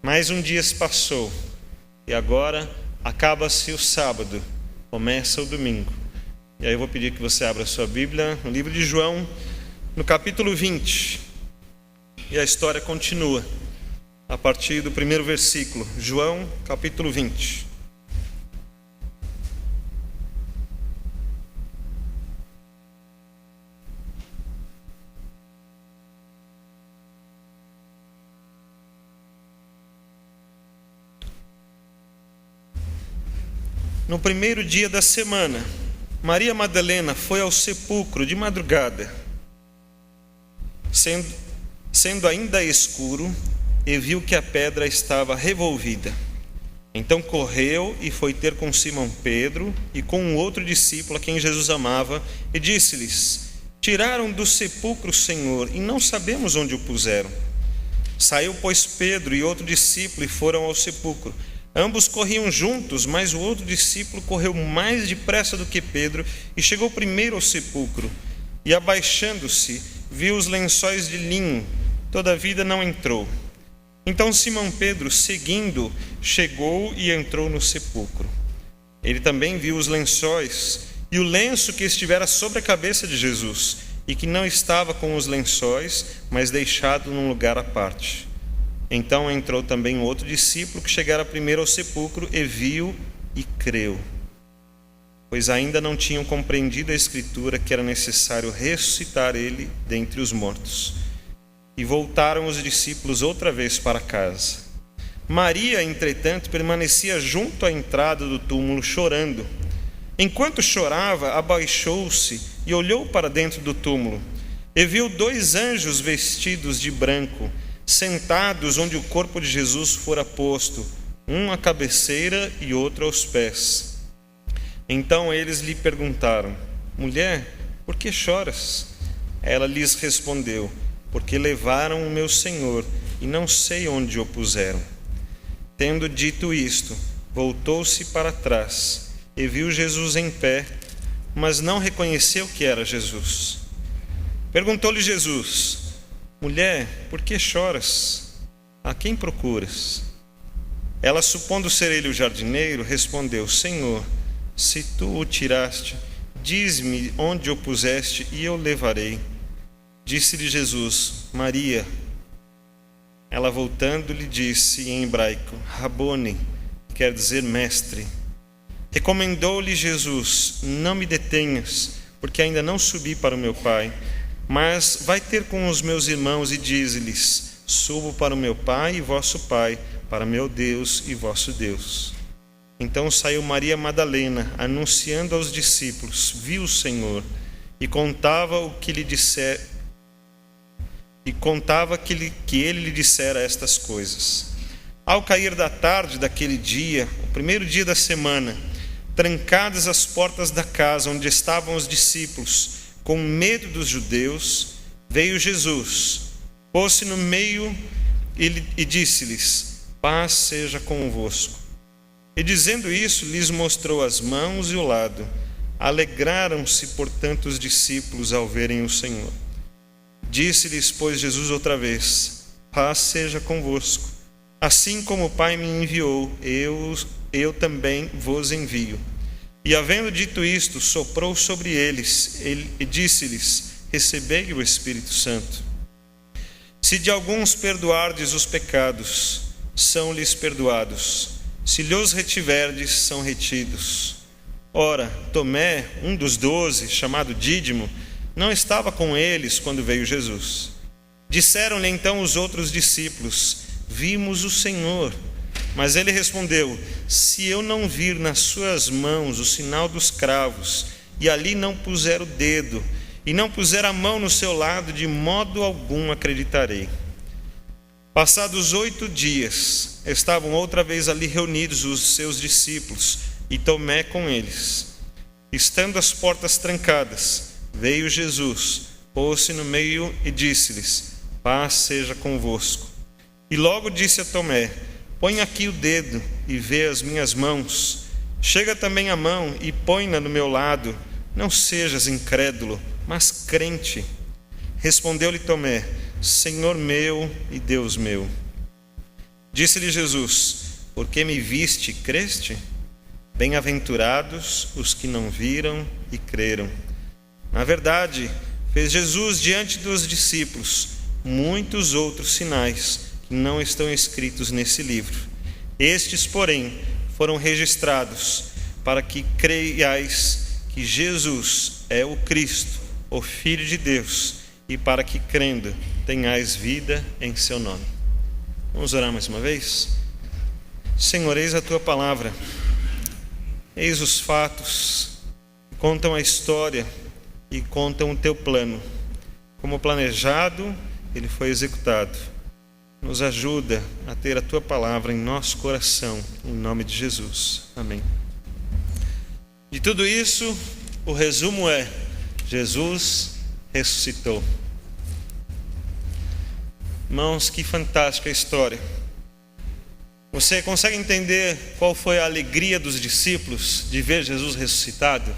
Mais um dia se passou e agora acaba-se o sábado, começa o domingo. E aí eu vou pedir que você abra a sua Bíblia no livro de João, no capítulo 20, e a história continua a partir do primeiro versículo. João, capítulo 20. No primeiro dia da semana, Maria Madalena foi ao sepulcro de madrugada, sendo ainda escuro, e viu que a pedra estava revolvida. Então correu e foi ter com Simão Pedro e com um outro discípulo a quem Jesus amava, e disse-lhes: tiraram do sepulcro o Senhor, e não sabemos onde o puseram. Saiu, pois, Pedro e outro discípulo e foram ao sepulcro. Ambos corriam juntos, mas o outro discípulo correu mais depressa do que Pedro e chegou primeiro ao sepulcro. E abaixando-se, viu os lençóis de linho, todavia não entrou. Então Simão Pedro, seguindo, chegou e entrou no sepulcro. Ele também viu os lençóis e o lenço que estivera sobre a cabeça de Jesus, e que não estava com os lençóis, mas deixado num lugar à parte. Então entrou também o outro discípulo que chegara primeiro ao sepulcro e viu e creu, pois ainda não tinham compreendido a Escritura que era necessário ressuscitar ele dentre os mortos. E voltaram os discípulos outra vez para casa. Maria, entretanto, permanecia junto à entrada do túmulo, chorando. Enquanto chorava, abaixou-se e olhou para dentro do túmulo, e viu 2 anjos vestidos de branco, sentados onde o corpo de Jesus fora posto, um à cabeceira e outro aos pés. Então eles lhe perguntaram: mulher, por que choras? Ela lhes respondeu: porque levaram o meu Senhor e não sei onde o puseram. Tendo dito isto, voltou-se para trás e viu Jesus em pé, mas não reconheceu que era Jesus. Perguntou-lhe Jesus: mulher, por que choras? A quem procuras? Ela, supondo ser ele o jardineiro, respondeu: Senhor, se tu o tiraste, diz-me onde o puseste e eu levarei. Disse-lhe Jesus: Maria. Ela, voltando, lhe disse em hebraico: Rabone, quer dizer mestre. Recomendou-lhe Jesus: não me detenhas, porque ainda não subi para o meu Pai. Mas vai ter com os meus irmãos e dize-lhes: subo para o meu Pai e vosso Pai, para meu Deus e vosso Deus. Então saiu Maria Madalena, anunciando aos discípulos: viu o Senhor, e contava o que lhe disser, que ele lhe dissera estas coisas. Ao cair da tarde daquele dia, o primeiro dia da semana, trancadas as portas da casa onde estavam os discípulos, com medo dos judeus, veio Jesus, pôs-se no meio e disse-lhes: paz seja convosco. E dizendo isso, lhes mostrou as mãos e o lado. Alegraram-se, portanto, os discípulos ao verem o Senhor. Disse-lhes, pois, Jesus outra vez: paz seja convosco. Assim como o Pai me enviou, eu também vos envio. E havendo dito isto, soprou sobre eles e disse-lhes: recebei o Espírito Santo. Se de alguns perdoardes os pecados, são-lhes perdoados. Se lhos retiverdes, são retidos. Ora, Tomé, um dos 12, chamado Dídimo, não estava com eles quando veio Jesus. Disseram-lhe então os outros discípulos: vimos o Senhor. Mas ele respondeu: se eu não vir nas suas mãos o sinal dos cravos, e ali não puser o dedo, e não puser a mão no seu lado, de modo algum acreditarei. Passados 8 dias, estavam outra vez ali reunidos os seus discípulos, e Tomé com eles. Estando as portas trancadas, veio Jesus, pôs-se no meio e disse-lhes: paz seja convosco. E logo disse a Tomé: põe aqui o dedo e vê as minhas mãos. Chega também a mão e põe-na no meu lado. Não sejas incrédulo, mas crente. Respondeu-lhe Tomé: Senhor meu e Deus meu. Disse-lhe Jesus: porque me viste, creste? Bem-aventurados os que não viram e creram. Na verdade, fez Jesus diante dos discípulos muitos outros sinais que não estão escritos nesse livro. Estes, porém, foram registrados para que creiais que Jesus é o Cristo, o Filho de Deus, e para que, crendo, tenhais vida em seu nome. Vamos orar mais uma vez? Senhor, eis a tua palavra, eis os fatos, contam a história e contam o teu plano. Como planejado, ele foi executado. Nos ajuda a ter a tua palavra em nosso coração, em nome de Jesus. Amém. De tudo isso, o resumo é: Jesus ressuscitou. Irmãos, que fantástica história. Você consegue entender qual foi a alegria dos discípulos de ver Jesus ressuscitado?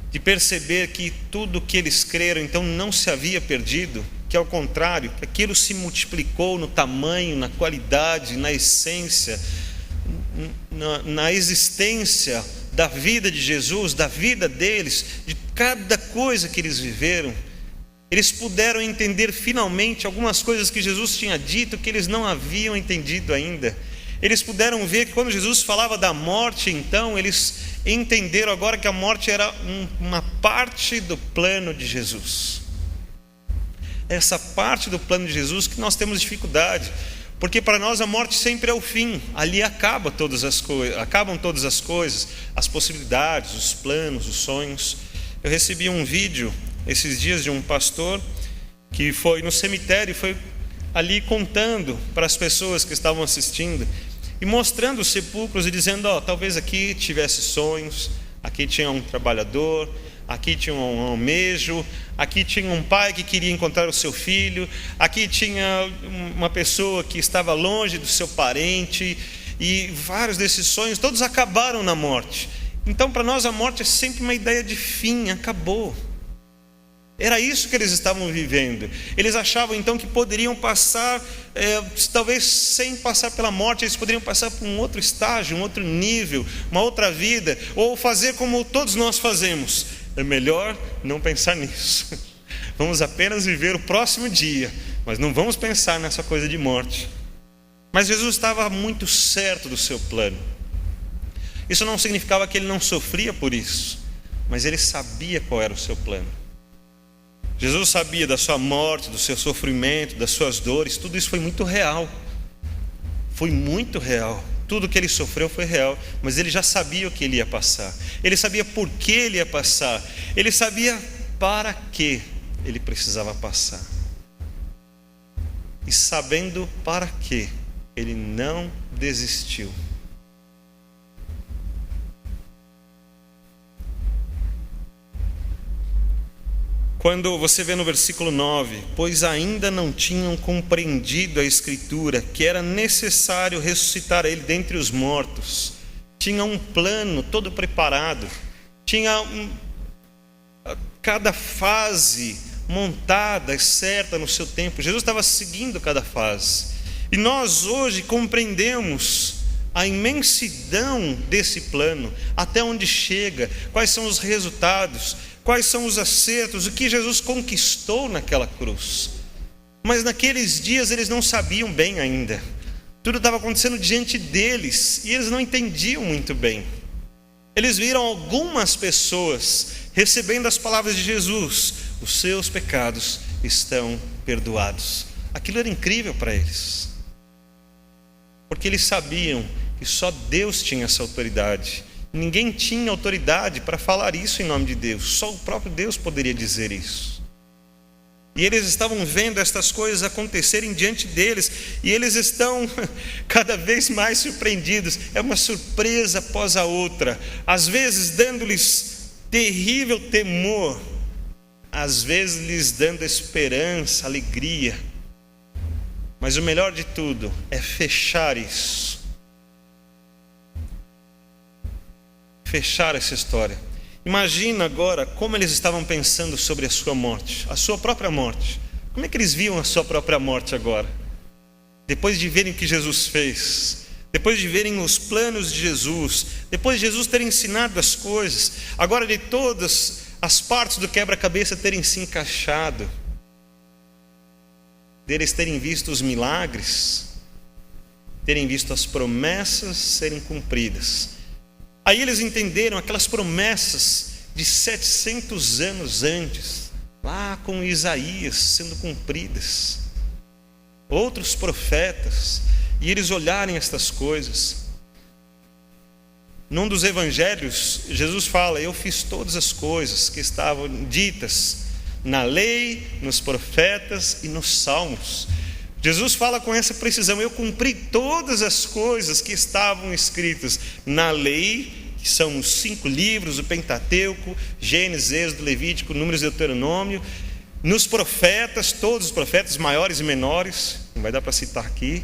De perceber que tudo que eles creram então não se havia perdido, que ao contrário, que aquilo se multiplicou no tamanho, na qualidade, na essência, na existência da vida de Jesus, da vida deles, de cada coisa que eles viveram. Eles puderam entender finalmente algumas coisas que Jesus tinha dito que eles não haviam entendido ainda. Eles puderam ver que quando Jesus falava da morte, então, eles entenderam agora que a morte era uma parte do plano de Jesus. Essa parte do plano de Jesus que nós temos dificuldade, porque para nós a morte sempre é o fim. Ali acabam todas as coisas, as possibilidades, os planos, os sonhos. Eu recebi um vídeo esses dias de um pastor que foi no cemitério e foi ali contando para as pessoas que estavam assistindo e mostrando os sepulcros e dizendo: talvez aqui tivesse sonhos, aqui tinha um trabalhador, aqui tinha um almejo, aqui tinha um pai que queria encontrar o seu filho, aqui tinha uma pessoa que estava longe do seu parente, e vários desses sonhos todos acabaram na morte. Então para nós a morte é sempre uma ideia de fim, acabou. Era isso que eles estavam vivendo. Eles achavam então que poderiam passar, talvez sem passar pela morte, eles poderiam passar por um outro estágio, um outro nível, uma outra vida, ou fazer como todos nós fazemos: é melhor não pensar nisso. Vamos apenas viver o próximo dia, mas não vamos pensar nessa coisa de morte. Mas Jesus estava muito certo do seu plano. Isso não significava que ele não sofria por isso, mas ele sabia qual era o seu plano. Jesus sabia da sua morte, do seu sofrimento, das suas dores. Tudo isso foi muito real. Foi muito real. Tudo que ele sofreu foi real, mas ele já sabia o que ele ia passar. Ele sabia por que ele ia passar. Ele sabia para que ele precisava passar. E sabendo para que, ele não desistiu. Quando você vê no versículo 9: pois ainda não tinham compreendido a Escritura, que era necessário ressuscitar ele dentre os mortos. Tinha um plano todo preparado, tinha cada fase montada, certa no seu tempo. Jesus estava seguindo cada fase. E nós hoje compreendemos a imensidão desse plano, até onde chega, quais são os resultados, quais são os acertos, o que Jesus conquistou naquela cruz. Mas naqueles dias eles não sabiam bem ainda. Tudo estava acontecendo diante deles e eles não entendiam muito bem. Eles viram algumas pessoas recebendo as palavras de Jesus: os seus pecados estão perdoados. Aquilo era incrível para eles, porque eles sabiam que só Deus tinha essa autoridade. Ninguém tinha autoridade para falar isso em nome de Deus, só o próprio Deus poderia dizer isso. E eles estavam vendo estas coisas acontecerem diante deles, e eles estão cada vez mais surpreendidos. É uma surpresa após a outra, às vezes dando-lhes terrível temor, às vezes lhes dando esperança, alegria. Mas o melhor de tudo é fechar isso, fechar essa história. Imagina agora como eles estavam pensando sobre a sua morte, a sua própria morte. Como é que eles viam a sua própria morte agora? Depois de verem o que Jesus fez, depois de verem os planos de Jesus, depois de Jesus ter ensinado as coisas, agora de todas as partes do quebra-cabeça terem se encaixado, deles terem visto os milagres, terem visto as promessas serem cumpridas. Aí eles entenderam aquelas promessas de 700 anos antes, lá com Isaías sendo cumpridas, outros profetas, e eles olharem estas coisas. Num dos evangelhos, Jesus fala: eu fiz todas as coisas que estavam ditas na lei, nos profetas e nos salmos. Jesus fala com essa precisão: eu cumpri todas as coisas que estavam escritas na lei, que são os 5 livros, o Pentateuco, Gênesis, Êxodo, Levítico, Números e Deuteronômio, nos profetas, todos os profetas, maiores e menores, não vai dar para citar aqui.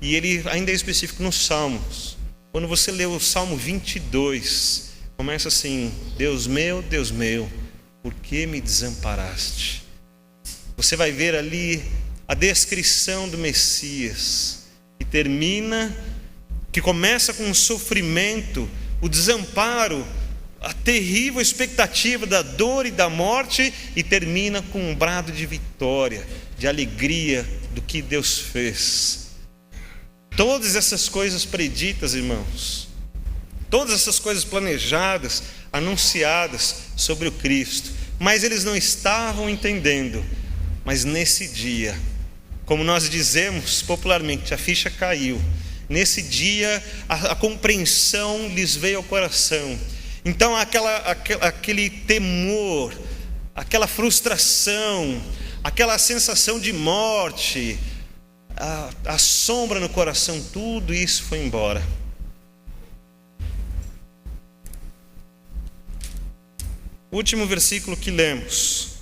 E ele ainda é específico nos salmos. Quando você lê o Salmo 22, começa assim: Deus meu, por que me desamparaste? Você vai ver ali a descrição do Messias, que começa com o sofrimento, o desamparo, a terrível expectativa da dor e da morte, e termina com um brado de vitória, de alegria do que Deus fez. Todas essas coisas preditas, irmãos, todas essas coisas planejadas, anunciadas sobre o Cristo, mas eles não estavam entendendo. Mas nesse dia, como nós dizemos popularmente, a ficha caiu. Nesse dia a compreensão lhes veio ao coração. Então aquele temor, aquela frustração, aquela sensação de morte, a sombra no coração, tudo isso foi embora. O último versículo que lemos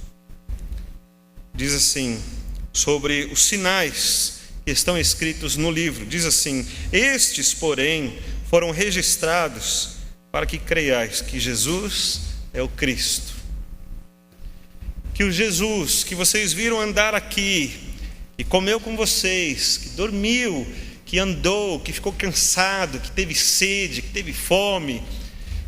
diz assim, sobre os sinais que estão escritos no livro. Diz assim: estes, porém, foram registrados para que creiais que Jesus é o Cristo. Que o Jesus que vocês viram andar aqui, que comeu com vocês, que dormiu, que andou, que ficou cansado, que teve sede, que teve fome,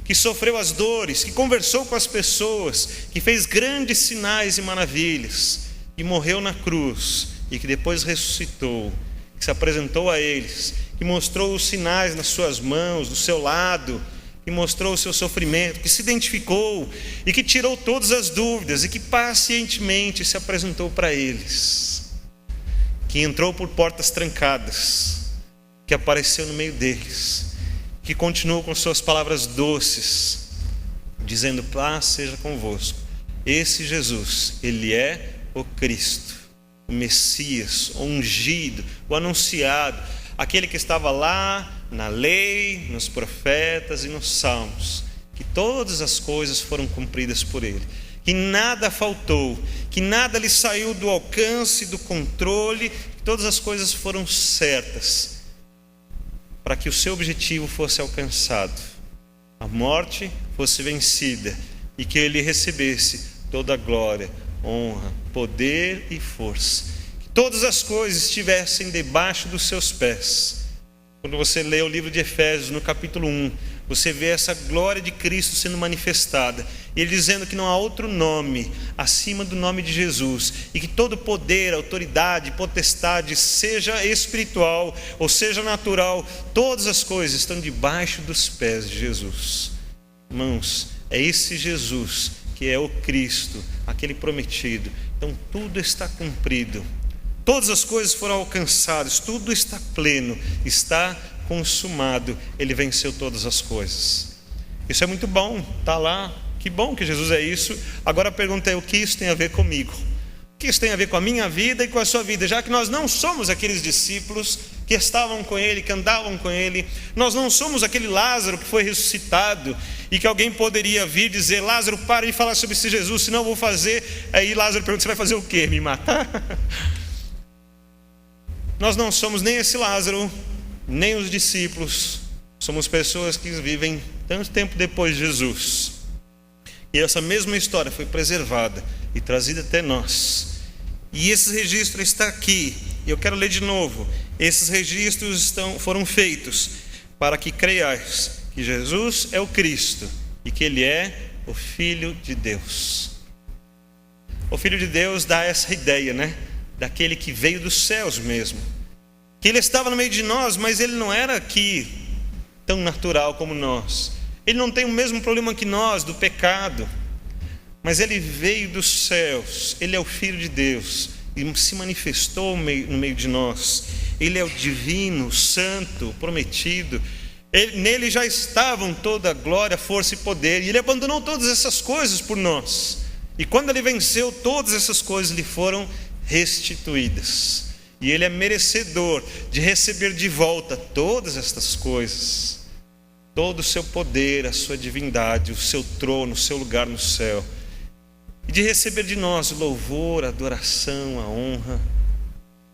que sofreu as dores, que conversou com as pessoas, que fez grandes sinais e maravilhas, que morreu na cruz e que depois ressuscitou, que se apresentou a eles, que mostrou os sinais nas suas mãos, do seu lado, que mostrou o seu sofrimento, que se identificou e que tirou todas as dúvidas e que pacientemente se apresentou para eles, que entrou por portas trancadas, que apareceu no meio deles, que continuou com suas palavras doces, dizendo: paz seja convosco. Esse Jesus, ele é o Cristo, o Messias, o ungido, o anunciado, aquele que estava lá na lei, nos profetas e nos salmos, que todas as coisas foram cumpridas por ele, que nada faltou, que nada lhe saiu do alcance, do controle, que todas as coisas foram certas para que o seu objetivo fosse alcançado, a morte fosse vencida e que ele recebesse toda a glória, honra, poder e força, que todas as coisas estivessem debaixo dos seus pés, Quando você lê o livro de Efésios, no capítulo 1, você vê essa glória de Cristo sendo manifestada. E ele dizendo que não há outro nome acima do nome de Jesus. E que todo poder, autoridade, potestade, seja espiritual ou seja natural, todas as coisas estão debaixo dos pés de Jesus. Irmãos, é esse Jesus que é o Cristo, aquele prometido. Então tudo está cumprido. Todas as coisas foram alcançadas, tudo está pleno, está consumado. Ele venceu todas as coisas. Isso é muito bom, está lá. Que bom que Jesus é isso. Agora a pergunta é: o que isso tem a ver comigo? O que isso tem a ver com a minha vida e com a sua vida? Já que nós não somos aqueles discípulos que estavam com ele, que andavam com ele, nós não somos aquele Lázaro que foi ressuscitado e que alguém poderia vir dizer: Lázaro, para de falar sobre esse Jesus, senão eu vou fazer. Aí Lázaro pergunta: você vai fazer o quê? Me matar? Nós não somos nem esse Lázaro, nem os discípulos. Somos pessoas que vivem tanto tempo depois de Jesus. E essa mesma história foi preservada e trazida até nós. E esse registro está aqui. E eu quero ler de novo. Esses registros foram feitos para que creiais que Jesus é o Cristo e que Ele é o Filho de Deus. O Filho de Deus dá essa ideia, né? Daquele que veio dos céus mesmo. Que Ele estava no meio de nós, mas Ele não era aqui tão natural como nós. Ele não tem o mesmo problema que nós, do pecado. Mas Ele veio dos céus. Ele é o Filho de Deus e se manifestou no meio de nós. Ele é o divino, santo, prometido. Nele já estavam toda a glória, força e poder. E Ele abandonou todas essas coisas por nós. E quando Ele venceu, todas essas coisas lhe foram restituídas. E Ele é merecedor de receber de volta todas estas coisas, todo o seu poder, a sua divindade, o seu trono, o seu lugar no céu, e de receber de nós o louvor, a adoração, a honra,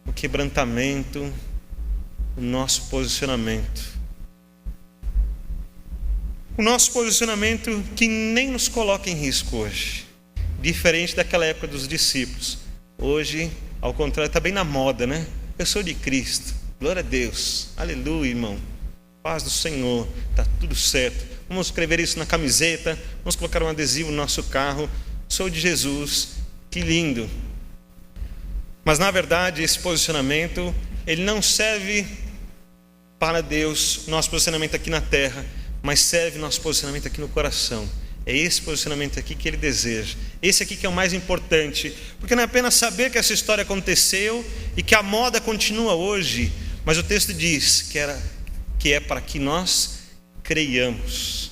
o quebrantamento, o nosso posicionamento. O nosso posicionamento que nem nos coloca em risco hoje, diferente daquela época dos discípulos. Hoje, ao contrário, está bem na moda, né? Eu sou de Cristo, glória a Deus, aleluia, irmão, paz do Senhor, está tudo certo. Vamos escrever isso na camiseta, vamos colocar um adesivo no nosso carro: sou de Jesus, que lindo. Mas na verdade esse posicionamento, ele não serve para Deus, nosso posicionamento aqui na terra, mas serve nosso posicionamento aqui no coração. É esse posicionamento aqui que Ele deseja. Esse aqui que é o mais importante. Porque não é apenas saber que essa história aconteceu e que a moda continua hoje, mas o texto diz que é para que nós creiamos,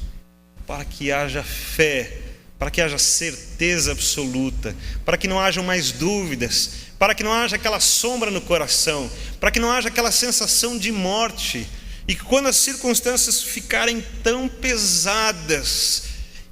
para que haja fé, para que haja certeza absoluta, para que não hajam mais dúvidas, para que não haja aquela sombra no coração, para que não haja aquela sensação de morte. E que quando as circunstâncias ficarem tão pesadas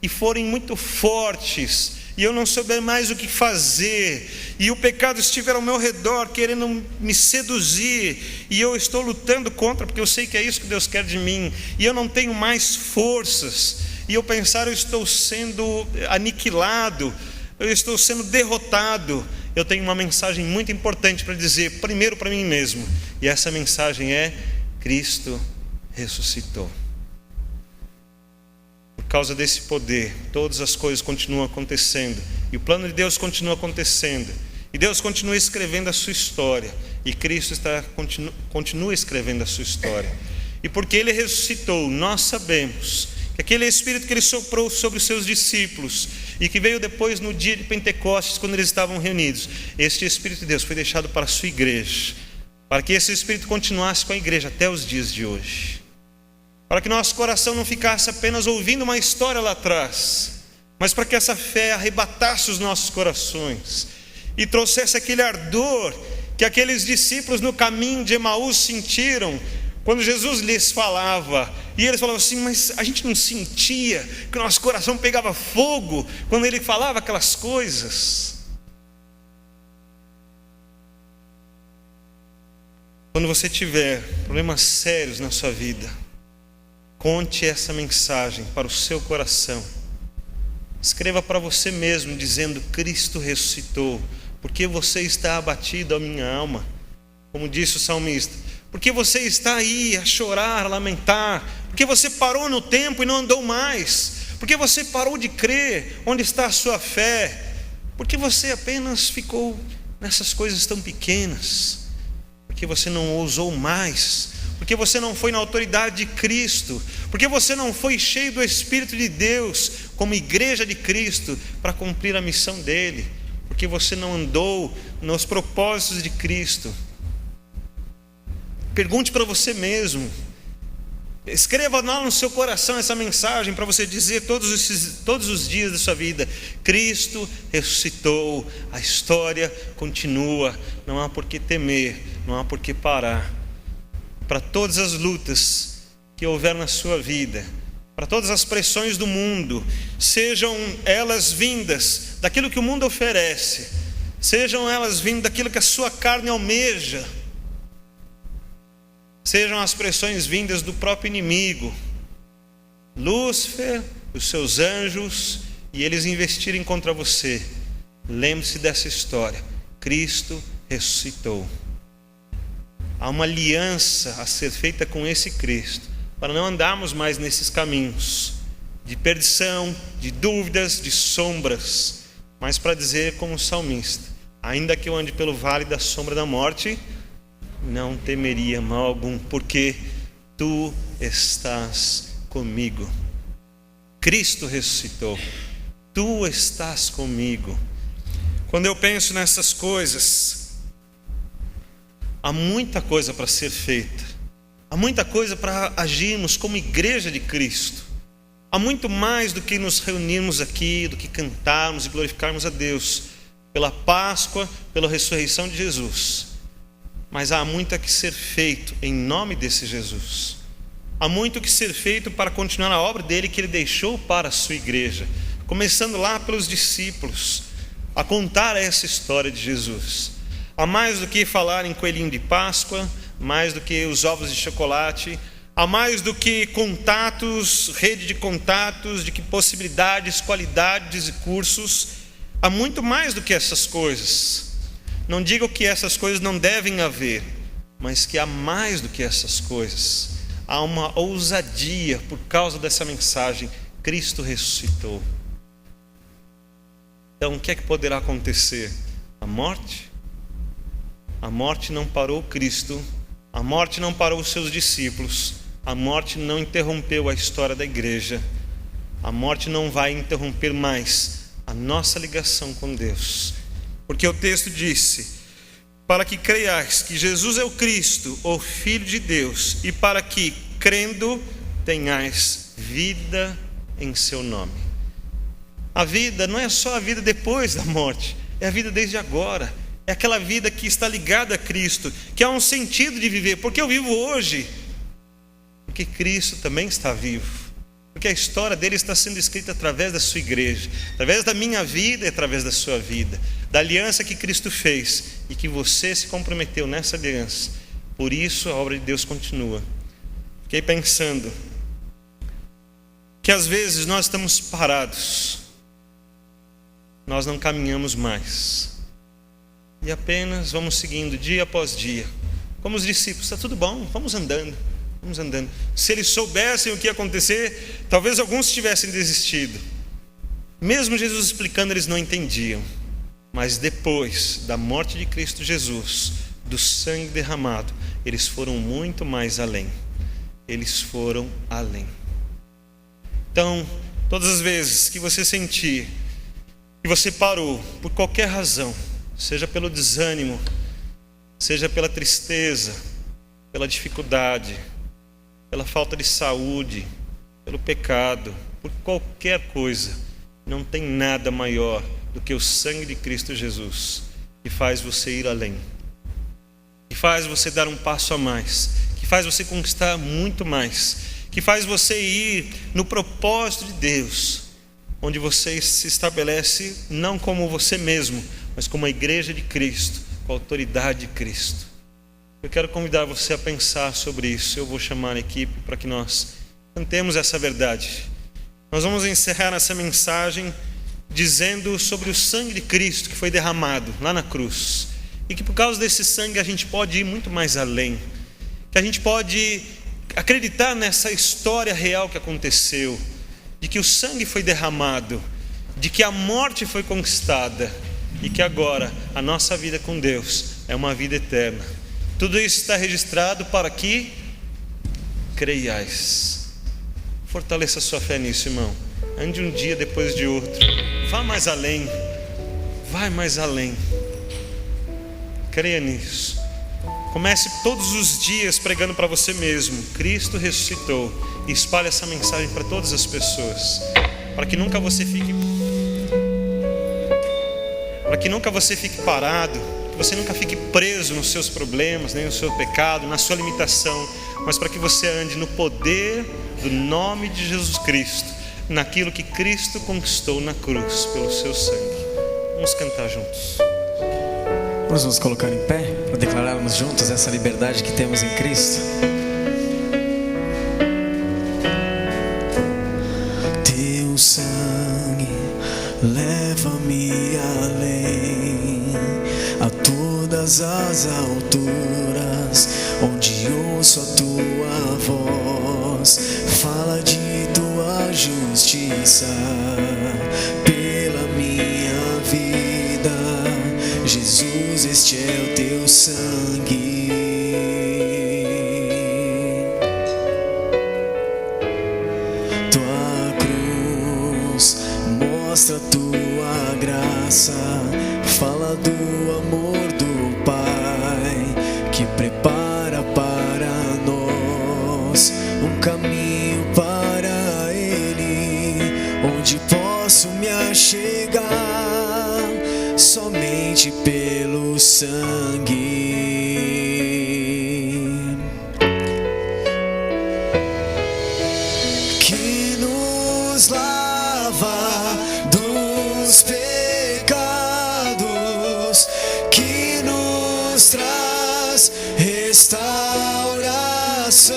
e forem muito fortes, e eu não souber mais o que fazer, e o pecado estiver ao meu redor querendo me seduzir, e eu estou lutando contra, porque eu sei que é isso que Deus quer de mim, e eu não tenho mais forças, e eu pensar: eu estou sendo aniquilado, eu estou sendo derrotado, eu tenho uma mensagem muito importante para dizer, primeiro para mim mesmo, e essa mensagem é: Cristo ressuscitou. Por causa desse poder, todas as coisas continuam acontecendo, e o plano de Deus continua acontecendo, e Deus continua escrevendo a sua história, e Cristo continua escrevendo a sua história. E porque Ele ressuscitou, nós sabemos que aquele Espírito que Ele soprou sobre os seus discípulos, e que veio depois no dia de Pentecostes, quando eles estavam reunidos, este Espírito de Deus foi deixado para a sua igreja, para que esse Espírito continuasse com a igreja até os dias de hoje. Para que nosso coração não ficasse apenas ouvindo uma história lá atrás, mas para que essa fé arrebatasse os nossos corações e trouxesse aquele ardor que aqueles discípulos no caminho de Emaús sentiram quando Jesus lhes falava. E eles falavam assim: mas a gente não sentia que o nosso coração pegava fogo quando Ele falava aquelas coisas? Quando você tiver problemas sérios na sua vida, conte essa mensagem para o seu coração. Escreva para você mesmo dizendo: Cristo ressuscitou. Porque você está abatido, a minha alma? Como disse o salmista: Porque você está aí a chorar, a lamentar, porque você parou no tempo e não andou mais, porque você parou de crer. Onde está a sua fé? Porque você apenas ficou nessas coisas tão pequenas, porque você não ousou mais, porque você não foi na autoridade de Cristo, porque você não foi cheio do Espírito de Deus como igreja de Cristo para cumprir a missão dele, porque você não andou nos propósitos de Cristo. Pergunte para você mesmo, escreva lá no seu coração essa mensagem para você dizer todos os dias da sua vida: Cristo ressuscitou, a história continua, não há por que temer, não há por que parar. Para todas as lutas que houver na sua vida, para todas as pressões do mundo, sejam elas vindas daquilo que o mundo oferece, sejam elas vindas daquilo que a sua carne almeja, sejam as pressões vindas do próprio inimigo, Lúcifer, os seus anjos, e eles investirem contra você, lembre-se dessa história: Cristo ressuscitou. Há uma aliança a ser feita com esse Cristo, para não andarmos mais nesses caminhos de perdição, de dúvidas, de sombras, mas para dizer como o salmista: ainda que eu ande pelo vale da sombra da morte, não temeria mal algum, porque tu estás comigo. Cristo ressuscitou, tu estás comigo. Quando eu penso nessas coisas, há muita coisa para ser feita, há muita coisa para agirmos como igreja de Cristo, há muito mais do que nos reunirmos aqui, do que cantarmos e glorificarmos a Deus pela Páscoa, pela ressurreição de Jesus. Mas há muito a que ser feito em nome desse Jesus. Há muito que ser feito para continuar a obra dele que ele deixou para a sua igreja, começando lá pelos discípulos, a contar essa história de Jesus. Há mais do que falar em coelhinho de Páscoa, mais do que os ovos de chocolate, há mais do que contatos, rede de contatos, de que possibilidades, qualidades e cursos. Há muito mais do que essas coisas. Não digo que essas coisas não devem haver, mas que há mais do que essas coisas. Há uma ousadia por causa dessa mensagem: Cristo ressuscitou. Então o que é que poderá acontecer? A morte? A morte não parou Cristo, a morte não parou os seus discípulos, a morte não interrompeu a história da igreja, a morte não vai interromper mais a nossa ligação com Deus. Porque o texto disse: para que creiais que Jesus é o Cristo, o Filho de Deus, e para que, crendo, tenhais vida em seu nome. A vida não é só a vida depois da morte, é a vida desde agora. É aquela vida que está ligada a Cristo, que há um sentido de viver. Porque eu vivo hoje? Porque Cristo também está vivo. Porque a história dele está sendo escrita através da sua igreja, através da minha vida e através da sua vida, da aliança que Cristo fez e que você se comprometeu nessa aliança. Por isso a obra de Deus continua. Fiquei pensando que às vezes nós estamos parados, nós não caminhamos mais e apenas vamos seguindo dia após dia, como os discípulos: está tudo bom, vamos andando. Vamos andando. Se eles soubessem o que ia acontecer, talvez alguns tivessem desistido. Mesmo Jesus explicando, eles não entendiam. Mas depois da morte de Cristo Jesus, do sangue derramado, eles foram muito mais além. Eles foram além. Então, todas as vezes que você sentir que você parou por qualquer razão, seja pelo desânimo, seja pela tristeza, pela dificuldade, pela falta de saúde, pelo pecado, por qualquer coisa, não tem nada maior do que o sangue de Cristo Jesus, que faz você ir além, que faz você dar um passo a mais, que faz você conquistar muito mais, que faz você ir no propósito de Deus, onde você se estabelece não como você mesmo, mas como a igreja de Cristo, com a autoridade de Cristo. Eu quero convidar você a pensar sobre isso. Eu vou chamar a equipe para que nós cantemos essa verdade. Nós vamos encerrar essa mensagem dizendo sobre o sangue de Cristo que foi derramado lá na cruz, e que por causa desse sangue a gente pode ir muito mais além, que a gente pode acreditar nessa história real que aconteceu, de que o sangue foi derramado, de que a morte foi conquistada e que agora a nossa vida com Deus é uma vida eterna. Tudo isso está registrado para que creiais. Fortaleça a sua fé nisso, irmão. Ande um dia depois de outro. Vá mais além. Vai mais além. Creia nisso. Comece todos os dias pregando para você mesmo: Cristo ressuscitou. E espalhe essa mensagem para todas as pessoas, para que nunca você fique parado, que você nunca fique preso nos seus problemas, nem no seu pecado, na sua limitação, mas para que você ande no poder do nome de Jesus Cristo, naquilo que Cristo conquistou na cruz pelo seu sangue. Vamos cantar juntos. Nós vamos colocar em pé para declararmos juntos essa liberdade que temos em Cristo. Teu sangue leva-me além, a todas as alturas, onde ouço a tua voz, fala de tua justiça pela minha vida. Jesus, este é o teu sangue. Tua cruz mostra tua graça, fala do amor do Pai, que prepara para nós um caminho para Ele, onde posso me achegar somente pelo sangue que nos lava dos pecados, que nos traz restauração.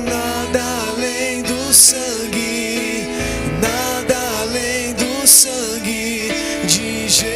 Nada além do sangue, nada além do sangue de Jesus,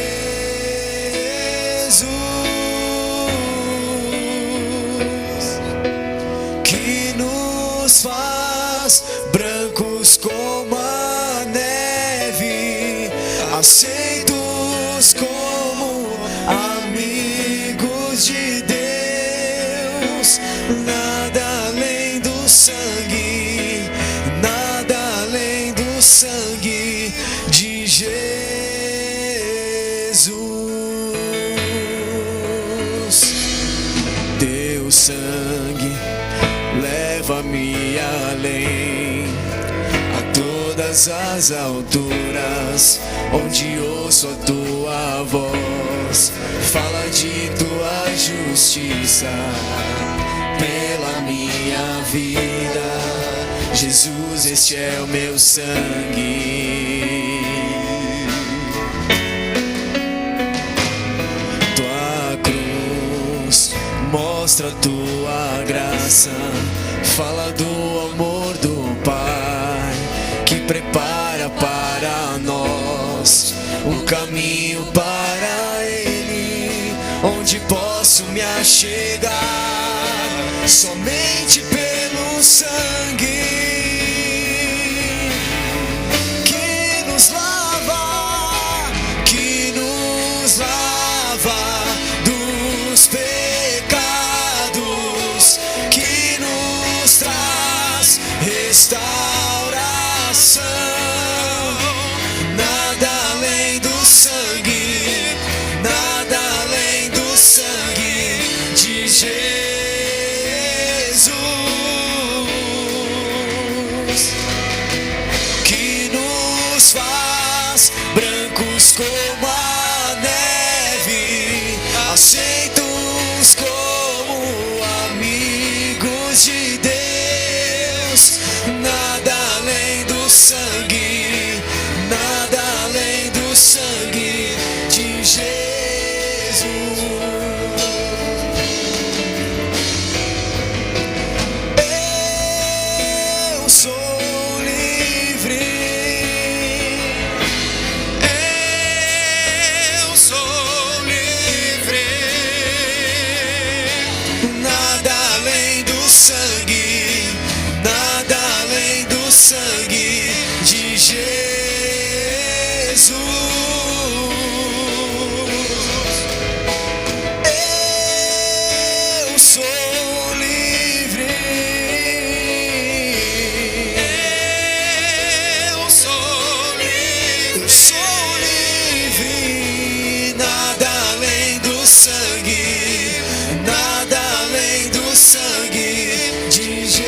que nos faz brancos como a neve, aceitos como amigos de Deus. Nada além do sangue, nada além do sangue de Jesus. Teu sangue leva-me além, a todas as alturas, onde ouço a tua voz, fala de tua justiça pela minha vida. Jesus, este é o meu sangue. Tua cruz mostra a tua graça, fala do amor do Pai, que prepara para nós um caminho para Ele, onde posso me achegar somente pelo sangue que nos lava dos pecados, que nos traz restauração. Nada além do sangue, nada além do sangue de Jesus. sangue, nada além do sangue de Jesus. Eu sou livre. Eu sou livre. Eu sou livre. Nada além do sangue, nada além do sangue de Jesus.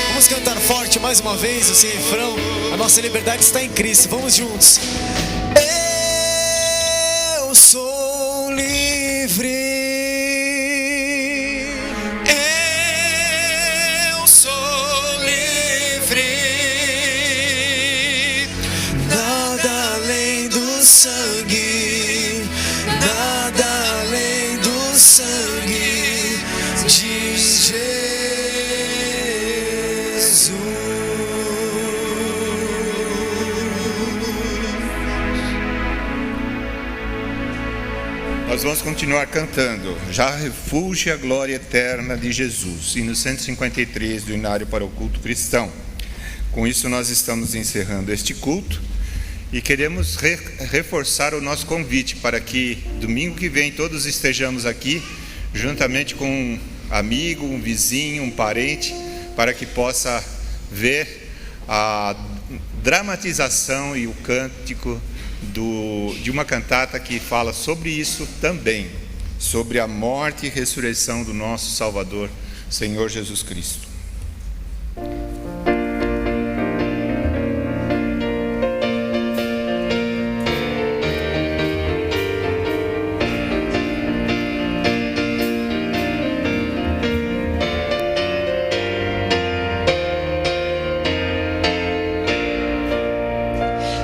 Vamos cantar forte mais uma vez esse refrão. A nossa liberdade está em Cristo. Vamos juntos. Eu sou livre. Eu sou livre. Nada além do sangue, nada além do sangue de Jesus. Nós vamos continuar cantando Já Refúgio a Glória Eterna de Jesus, hino 153 do Inário para o Culto Cristão. Com isso nós estamos encerrando este culto e queremos reforçar o nosso convite para que domingo que vem todos estejamos aqui, juntamente com um amigo, um vizinho, um parente, para que possa ver a dramatização e o cântico de uma cantata que fala sobre isso também, sobre a morte e ressurreição do nosso Salvador, Senhor Jesus Cristo.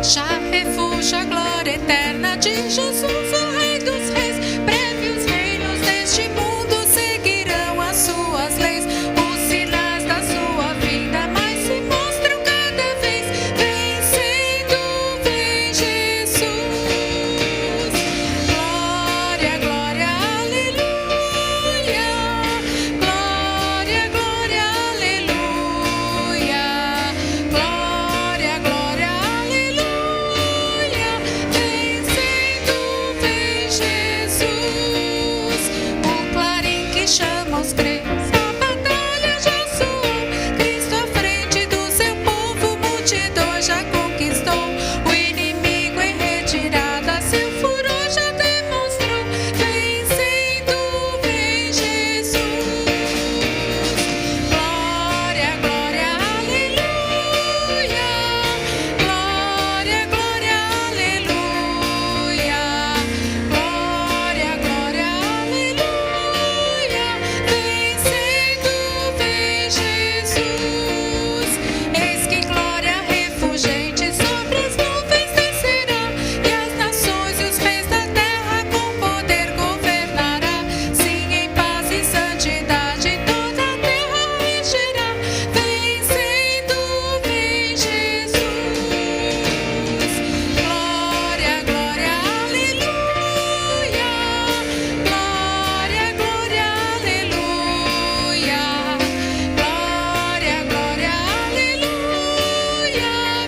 Já refúgio a glória eterna de Jesus, o Rei dos Reis. Breve os reinos deste mundo seguirão as suas leis. Os sinais da sua vinda mais se mostram cada vez. Vencendo, vem Jesus. Glória, glória, aleluia. Glória, glória, aleluia. Glória, glória, aleluia. Vencendo, vem Jesus. O clarim que chama os crentes, a batalha já soou. Cristo à frente do seu povo, multidão já conquistou. O inimigo em retirada, seu furor já demonstrou. Vencendo, vem Jesus. Glória, glória, aleluia. Glória, glória, aleluia. Glória, glória, aleluia. Vencendo, vem Jesus. Eis que glória refulgente sobre as nuvens descerá, e as nações e os reis da terra com poder governará. Sim, em paz e santidade toda a terra regerá. Vencendo, vem Jesus. Glória, glória, aleluia. Glória, glória, aleluia. Glória, glória, aleluia.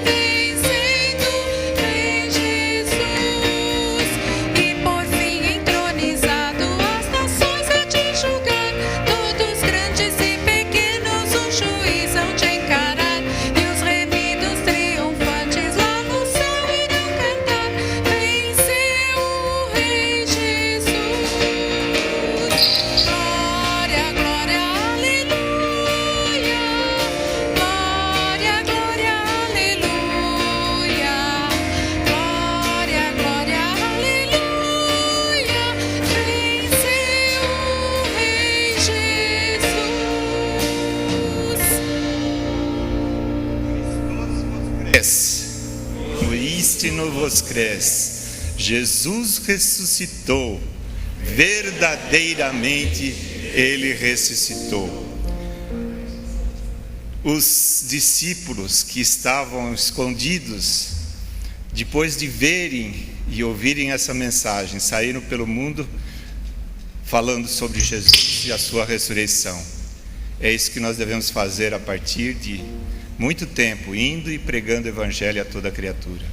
Vencendo, vem Jesus. E por fim entronizado as nações há de julgar. Todos grandes e pequenos o juiz hão de encarar. E os remidos triunfantes lá no céu irão cantar. Venceu o Rei Jesus. Glória, glória, aleluia. Glória, glória, aleluia. Glória, glória, aleluia. Venceu o Rei Jesus. No istino vos cres, Jesus ressuscitou, verdadeiramente Ele ressuscitou. Os discípulos que estavam escondidos, depois de verem e ouvirem essa mensagem, saíram pelo mundo falando sobre Jesus e a sua ressurreição. É isso que nós devemos fazer a partir de muito tempo, indo e pregando o Evangelho a toda criatura.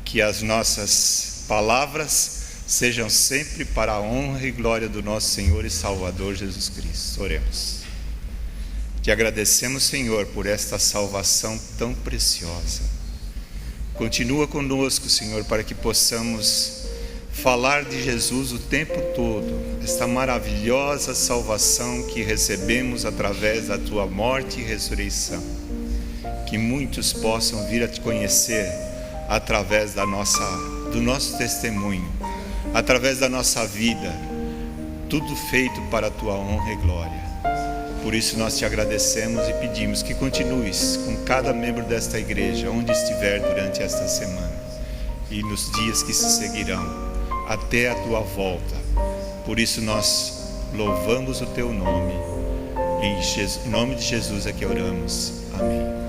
Que as nossas palavras sejam sempre para a honra e glória do nosso Senhor e Salvador Jesus Cristo. Oremos. Te agradecemos, Senhor, por esta salvação tão preciosa. Continua conosco, Senhor, para que possamos falar de Jesus o tempo todo, esta maravilhosa salvação que recebemos através da Tua morte e ressurreição. Que muitos possam vir a Te conhecer através do nosso testemunho, através da nossa vida, tudo feito para a Tua honra e glória. Por isso nós Te agradecemos e pedimos que continues com cada membro desta igreja, onde estiver durante esta semana e nos dias que se seguirão, até a Tua volta. Por isso nós louvamos o Teu nome. Em nome de Jesus é que oramos. Amém.